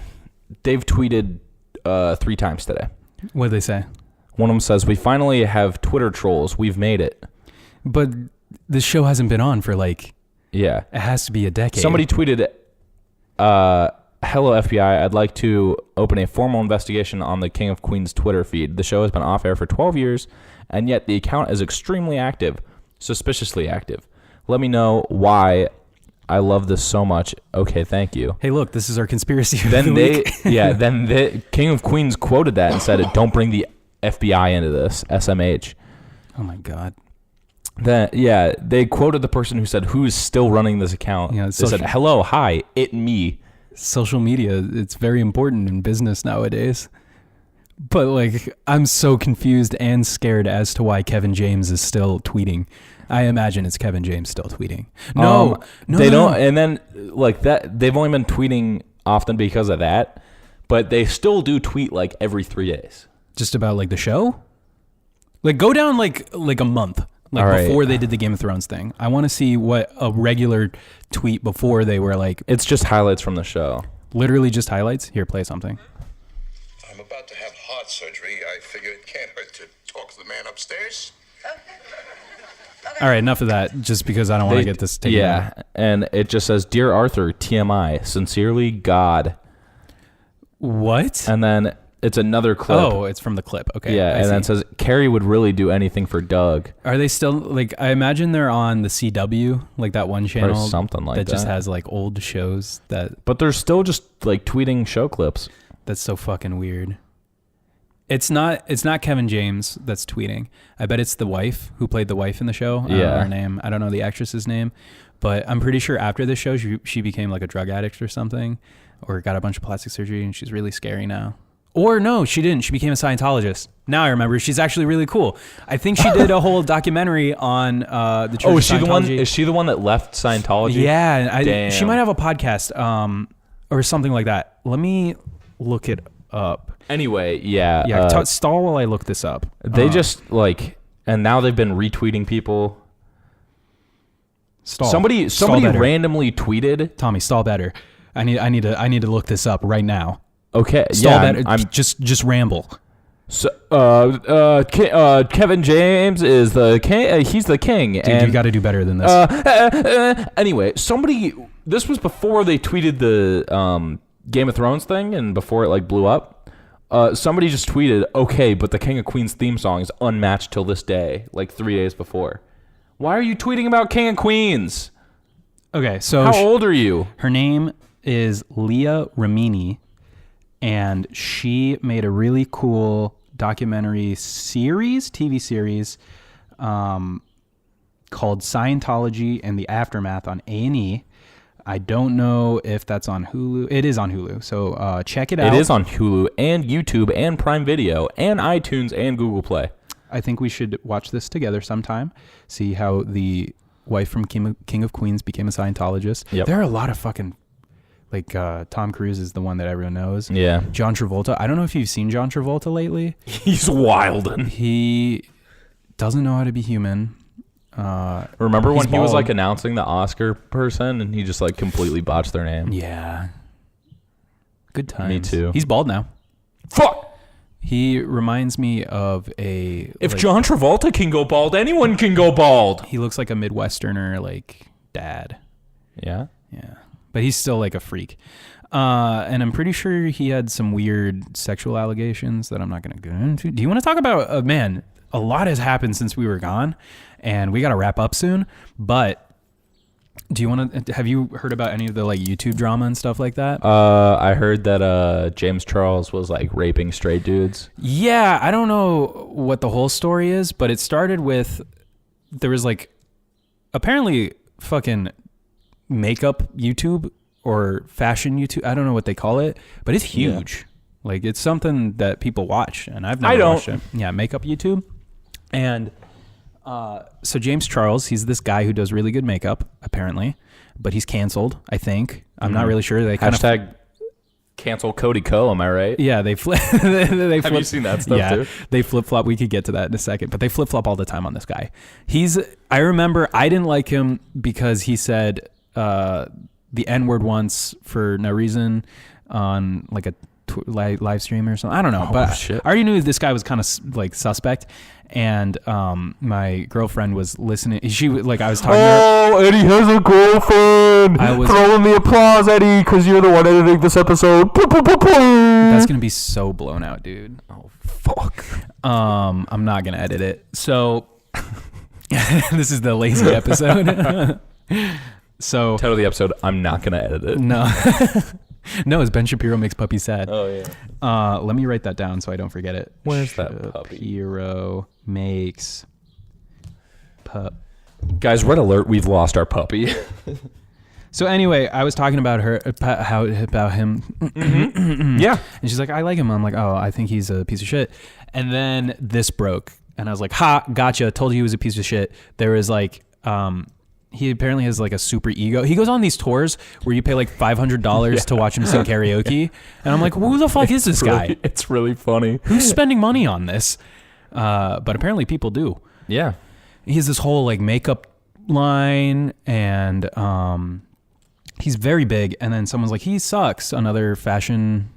they've tweeted 3 times today. What did they say? One of them says, "We finally have Twitter trolls. We've made it." But this show hasn't been on for like, yeah, it has to be a decade. Somebody tweeted, "Hello FBI, I'd like to open a formal investigation on the King of Queens Twitter feed. The show has been off air for 12 years, and yet the account is extremely active, suspiciously active. Let me know why. I love this so much. Okay, thank you." Hey, look, this is our conspiracy. Then then the King of Queens quoted that and said, "Don't bring the FBI into this, SMH." Oh my God. Then they quoted the person who said, "Who's still running this account?" Yeah, they said, "Hello, hi, it me." Social media, it's very important in business nowadays. But like, I'm so confused and scared as to why Kevin James is still tweeting. I imagine it's Kevin James still tweeting. No, they don't. No. And then like that, they've only been tweeting often because of that, but they still do tweet like every 3 days. Just about like the show. Like go down like a month. Like All right. before they did the Game of Thrones thing. I want to see what a regular tweet before they were like. It's just highlights from the show. Literally just highlights. Here, play something. I'm about to have heart surgery. I figure it can't hurt to talk to the man upstairs. All right, enough of that. Just because I don't want to get this taken Yeah, out. and it just says, "Dear Arthur, TMI, sincerely, God." What? And then it's another clip. Oh, it's from the clip. Okay. Yeah, I and then it see. says, "Carrie would really do anything for Doug." Are they still like? I imagine they're on the CW, like that one channel, something like that just that. has like old shows. But they're still just like tweeting show clips. That's so fucking weird. It's not Kevin James that's tweeting. I bet it's the wife who played the wife in the show. I don't know her name. I don't know the actress's name, but I'm pretty sure after the show she became like a drug addict or something, or got a bunch of plastic surgery, and she's really scary now. Or no, she didn't. She became a Scientologist. Now I remember. She's actually really cool. I think she did a whole documentary on the Church of Is she the one? Scientology. Is she the one that left Scientology? Yeah, Damn. she might have a podcast or something like that. Let me look it up. Anyway, yeah. Yeah, stall while I look this up. They just like, and now they've been retweeting people. Stall. Somebody Stall better. randomly tweeted. Tommy, stall better. I need to look this up right now. Okay. Stall yeah. that. Just ramble. So, Kevin James is the king. He's the king. Dude, and you got to do better than this. Anyway, somebody. This was before they tweeted the Game of Thrones thing, and before it like blew up. Somebody just tweeted, "Okay, but the King of Queens theme song is unmatched till this day." Like 3 days before. Why are you tweeting about King of Queens? Okay, so How old are you? her name is Leah Remini, and she made a really cool documentary TV series, called Scientology and the Aftermath on A&E. I don't know if that's on Hulu. It is on Hulu, so check it out. It is on Hulu and YouTube and Prime Video and iTunes and Google Play. I think we should watch this together sometime, see how the wife from King of Queens became a Scientologist. Yep. There are a lot of fucking... Like, Tom Cruise is the one that everyone knows. Yeah. John Travolta. I don't know if you've seen John Travolta lately. He's wildin'. He doesn't know how to be human. Remember when he's he was bald. like announcing the Oscar person and he just like completely botched their name? Yeah. Good times. Me too. He's bald now. Fuck! He reminds me of a... If like, John Travolta can go bald, anyone can go bald. He looks like a Midwesterner, like, dad. Yeah? Yeah. But he's still like a freak. And I'm pretty sure he had some weird sexual allegations that I'm not going to go into. Do you want to talk about, man, a lot has happened since we were gone and we got to wrap up soon. But do you want to, have you heard about any of the like YouTube drama and stuff like that? I heard that James Charles was like raping straight dudes. Yeah. I don't know what the whole story is, but it started with, there was like apparently fucking makeup YouTube or fashion YouTube. I don't know what they call it, but it's huge. Yeah. Like it's something that people watch, and I've never watched it. Yeah, makeup YouTube. And so James Charles, he's this guy who does really good makeup, apparently, but he's canceled, I think. I'm not really sure. They kind of cancel Cody Ko, am I right? Yeah, they flip. Have you seen that stuff too? They flip flop. We could get to that in a second, but they flip flop all the time on this guy. I remember I didn't like him because he said the N-word once for no reason on like a live stream or something. I don't know, but shit. I already knew this guy was kind of like suspect. And my girlfriend was listening. She like I was talking to her. Oh, Eddie has a girlfriend. Throw in the applause, Eddie, because you're the one editing this episode. That's gonna be so blown out, dude. Oh fuck. I'm not gonna edit it. So this is the lazy episode. So title of the episode, I'm not gonna edit it. No. No, it's Ben Shapiro makes puppies sad. Oh yeah. Let me write that down so I don't forget it. Where's that puppy? Shapiro makes pup. Guys, red alert! We've lost our puppy. So anyway, I was talking about her, about him. Mm-hmm. Yeah, and she's like, "I like him." I'm like, "Oh, I think he's a piece of shit." And then this broke, and I was like, "Ha, gotcha! Told you he was a piece of shit." There was like, he apparently has like a super ego. He goes on these tours where you pay like $500 to watch him sing karaoke, and I'm like, "Who the fuck is this guy?" It's really funny. Who's spending money on this? But apparently people do. Yeah, he has this whole like makeup line, and he's very big. And then someone's like, he sucks. Another fashion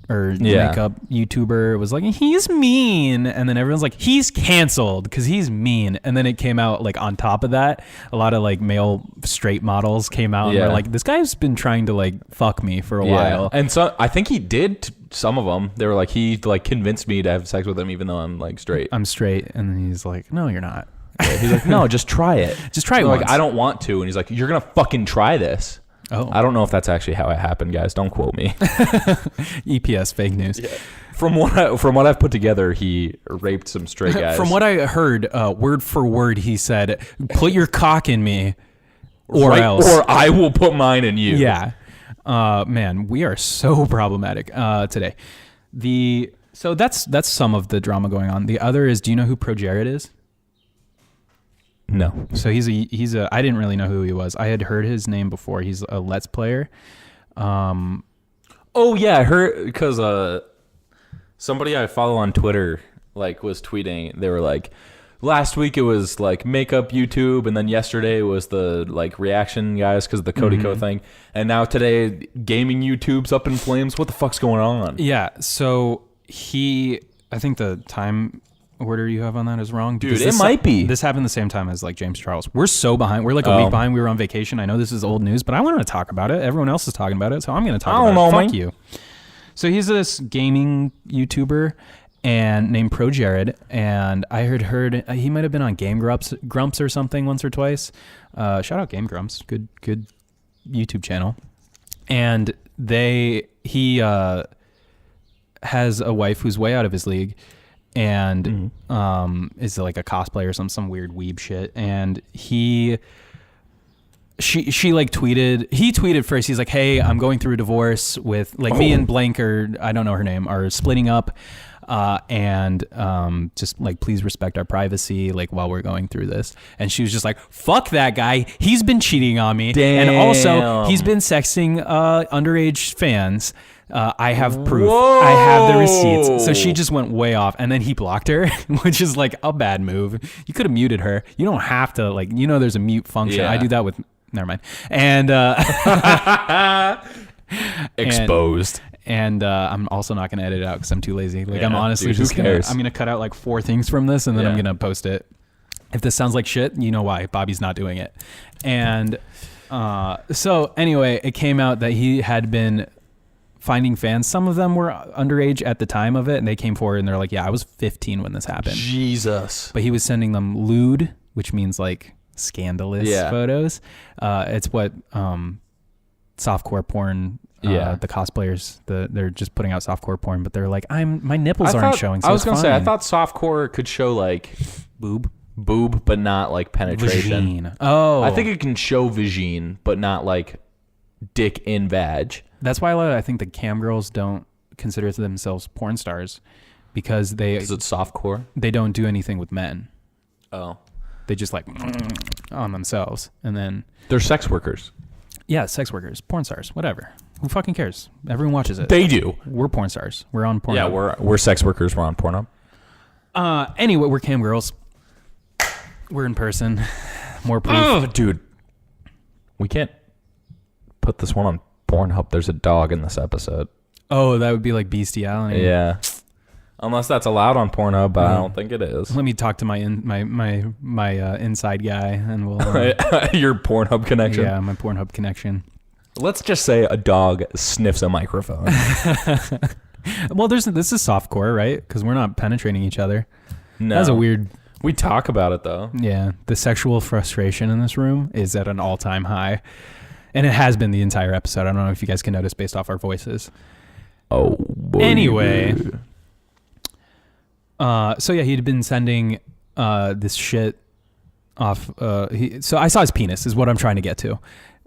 or makeup YouTuber was like, he's mean. And then everyone's like, he's canceled because he's mean. And then it came out like on top of that, a lot of like male straight models came out and were like, this guy's been trying to like fuck me for a while. And so I think he did some of them. They were like, he like convinced me to have sex with him even though I'm like straight. I'm straight. And then he's like, no, you're not. He's like, no, just try it. Just try it once. Like, I don't want to. And he's like, you're going to fucking try this. Oh. I don't know if that's actually how it happened, guys. Don't quote me. EPS fake news. Yeah. From what I've put together, he raped some straight guys. From what I heard, word for word, he said, "Put your cock in me, or else, or I will put mine in you." Yeah, man, we are so problematic today. So that's some of the drama going on. The other is, do you know who Pro Jared is? No. So he's a. I didn't really know who he was. I had heard his name before. He's a Let's Player. Oh yeah, I heard because somebody I follow on Twitter like was tweeting. They were like, last week it was like makeup YouTube, and then yesterday it was the like reaction guys because of the Cody Co thing, and now today gaming YouTube's up in flames. What the fuck's going on? Yeah, so I think the time order you have on that is wrong. Dude, it might be. This happened the same time as like James Charles. We're so behind. We're like a week behind. We were on vacation. I know this is old news, but I wanted to talk about it. Everyone else is talking about it, so I'm going to talk about it. Fuck you. So he's this gaming YouTuber and named Pro Jared, and I heard he might have been on Game Grumps or something once or twice. Shout out Game Grumps, good YouTube channel. And he has a wife who's way out of his league, and is like a cosplayer or some weird weeb shit. And she like tweeted first. He's like, hey, I'm going through a divorce with like me and blank, or I don't know her name, are splitting up. And just like, please respect our privacy, like while we're going through this. And she was just like, fuck that guy. He's been cheating on me. Damn. And also he's been sexting underage fans. I have proof. Whoa. I have the receipts. So she just went way off, and then he blocked her, which is like a bad move. You could have muted her. You don't have to, like, there's a mute function. Yeah. I do that with, never mind. And, Exposed. And I'm also not going to edit it out because I'm too lazy. Like, Yeah, I'm honestly dude, who just going cares? I'm going to cut out like 4 things from this, and then I'm going to post it. If this sounds like shit, you know why. Bobby's not doing it. And so anyway, it came out that he had been finding fans. Some of them were underage at the time of it, and they came forward and they're like, yeah, I was 15 when this happened. Jesus. But he was sending them lewd, which means like scandalous photos. It's what softcore porn, the cosplayers, they're just putting out softcore porn, but they're like, my nipples aren't showing, so I was going to say, I fine. thought softcore could show like boob, but not like penetration. Vagine. Oh. I think it can show vagine, but not like dick in vag. That's why I think the cam girls don't consider themselves porn stars, because Is it softcore? they don't do anything with men. Oh. They just like on themselves, and then They're sex workers. yeah, sex workers, porn stars, whatever. Who fucking cares? Everyone watches it. They do. We're porn stars. We're on Pornhub. Yeah, we're sex workers. We're on Pornhub. Anyway, we're cam girls. We're in person. More proof. Oh, dude. We can't put this one on Pornhub. There's a dog in this episode. Oh, that would be like bestiality. Yeah. Unless that's allowed on Pornhub, but I don't think it is. Let me talk to my inside guy, and we'll Your Pornhub connection. yeah, my Pornhub connection. Let's just say a dog sniffs a microphone. Well, this is softcore, right? Because we're not penetrating each other. No. That's a weird. We talk about it though. Yeah, the sexual frustration in this room is at an all-time high, and it has been the entire episode. I don't know if you guys can notice based off our voices. Oh, boy. Anyway, so yeah, he'd been sending this shit off. So I saw his penis, is what I'm trying to get to.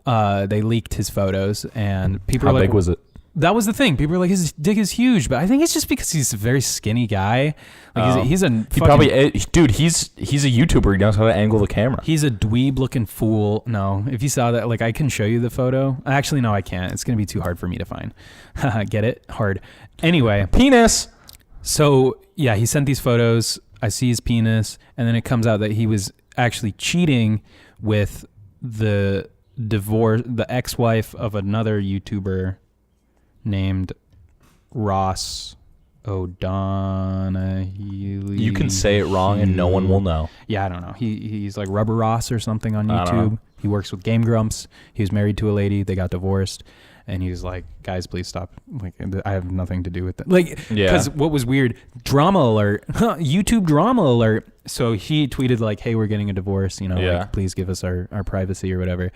They leaked his photos, and people How were like, big was it? That was the thing. People were like, his dick is huge, but I think it's just because he's a very skinny guy. Like he's a dude. He's a YouTuber. He knows how to angle the camera. He's a dweeb looking fool. No, if you saw that, like, I can show you the photo. Actually, no, I can't. It's gonna be too hard for me to find. Get it? Hard. Anyway, Penis. so yeah, he sent these photos. I see his penis, and then it comes out that he was actually cheating with the ex-wife of another YouTuber named Ross O'Donoghue. You can say it wrong and no one will know. Yeah, I don't know. He's like Rubber Ross or something on YouTube. He works with Game Grumps. He was married to a lady. They got divorced. And he was like, guys, please stop. Like, I have nothing to do with that. Like, because what was weird, drama alert, YouTube drama alert. So he tweeted like, hey, we're getting a divorce. Like, please give us our privacy or whatever.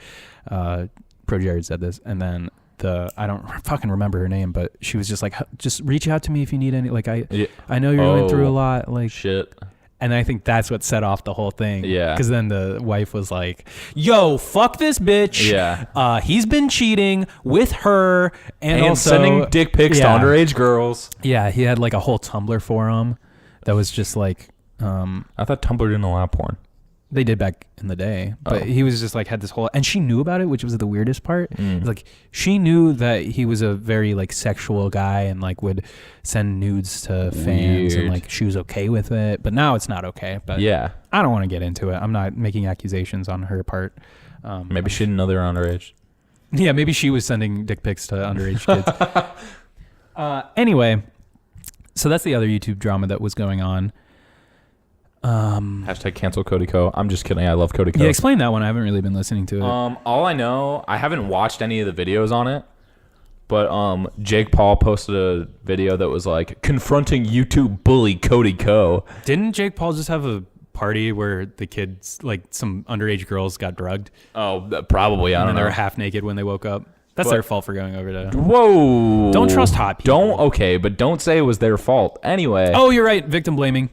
Pro Jared said this. And then I don't fucking remember her name, but she was just like, just reach out to me if you need any, like, I know you're going through a lot, like shit. And I think that's what set off the whole thing. Yeah. Because then the wife was like, yo, fuck this bitch. Yeah. He's been cheating with her and also sending dick pics to underage girls. Yeah. He had like a whole Tumblr forum that was just like, I thought Tumblr didn't allow porn. They did back in the day, but he was just like had this whole, and she knew about it, which was the weirdest part. Like she knew that he was a very like sexual guy and like would send nudes to fans and like she was okay with it. But now it's not okay. But Yeah. I don't want to get into it. I'm not making accusations on her part. Maybe she didn't know they were underage. Yeah, maybe she was sending dick pics to underage kids. Anyway, so that's the other YouTube drama that was going on. Hashtag cancel Cody Co. I'm just kidding. I love Cody Co. Yeah, explain that one. I haven't really been listening to it. All I know, I haven't watched any of the videos on it, but Jake Paul posted a video that was like confronting YouTube bully Cody Co. Didn't Jake Paul just have a party where the kids, like some underage girls, got drugged? Oh, probably. I don't know. They were half naked when they woke up. That's their fault for going over to. Whoa! Don't trust hot people. But don't say it was their fault. Anyway. Oh, you're right. Victim blaming.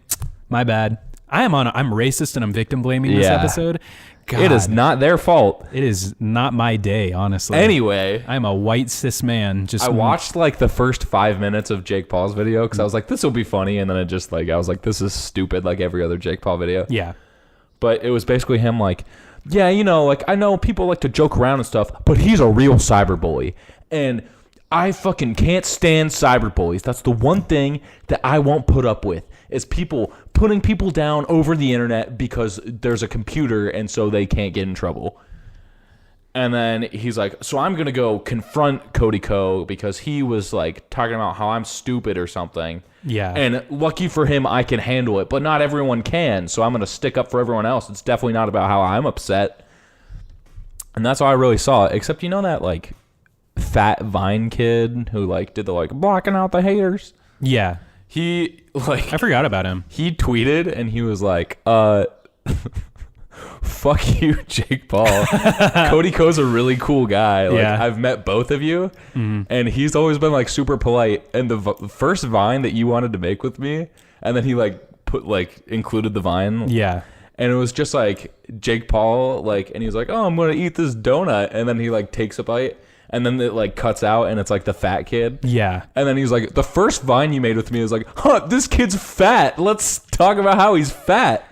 My bad. I'm racist and I'm victim blaming this episode. God, it is not their fault. It is not my day, honestly. Anyway, I'm a white cis man. I watched like the first 5 minutes of Jake Paul's video because I was like, this will be funny, and then it just like I was like, this is stupid, like every other Jake Paul video. Yeah. But it was basically him like, yeah, you know, like I know people like to joke around and stuff, but he's a real cyberbully, and I fucking can't stand cyberbullies. That's the one thing that I won't put up with is people putting people down over the internet because there's a computer and so they can't get in trouble. And then he's like, so I'm going to go confront Cody Co. because he was like talking about how I'm stupid or something. Yeah. And lucky for him, I can handle it, but not everyone can. So I'm going to stick up for everyone else. It's definitely not about how I'm upset. And that's all I really saw, except you know that like fat Vine kid who like did the like blocking out the haters. Yeah. He like I forgot about him. He tweeted and he was like, fuck you, Jake Paul. Cody Co's a really cool guy. Like I've met both of you, and he's always been like super polite. And the first Vine that you wanted to make with me, and then he like put like included the Vine. Yeah. And it was just like Jake Paul, like, and he's like, oh, I'm gonna eat this donut, and then he like takes a bite. And then it like cuts out and it's like the fat kid. Yeah. And then he's like, the first Vine you made with me is like, huh, this kid's fat. Let's talk about how he's fat.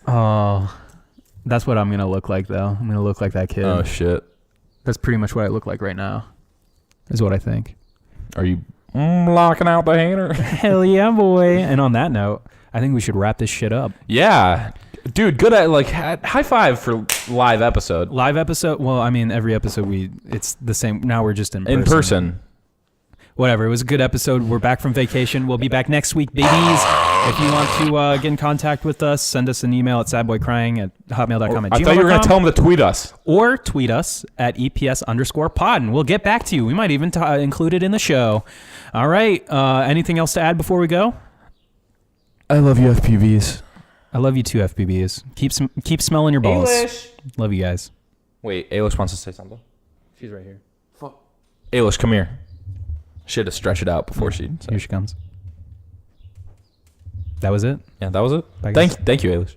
Oh, that's what I'm going to look like though. I'm going to look like that kid. Oh, shit. That's pretty much what I look like right now, is what I think. Are you blocking out the hater? Hell yeah, boy. And on that note, I think we should wrap this shit up. Yeah. Dude, good at like high five for live episode. Live episode? Well, I mean, every episode it's the same. Now we're just in person. In person. Whatever. It was a good episode. We're back from vacation. We'll be back next week, babies. If you want to get in contact with us, send us an email at sadboycrying@hotmail.com. I thought you were going to tell them to tweet us. Or tweet us at EPS_pod, and we'll get back to you. We might even include it in the show. All right. Anything else to add before we go? I love you, FPVs. I love you too, FPBs. Keep smelling your balls. Ailish. Love you guys. Wait, Ailish wants to say something. She's right here. Fuck. Ailish, come here. She had to stretch it out before she... Here she comes. That was it? Yeah, that was it. I guess. Thank you, Ailish.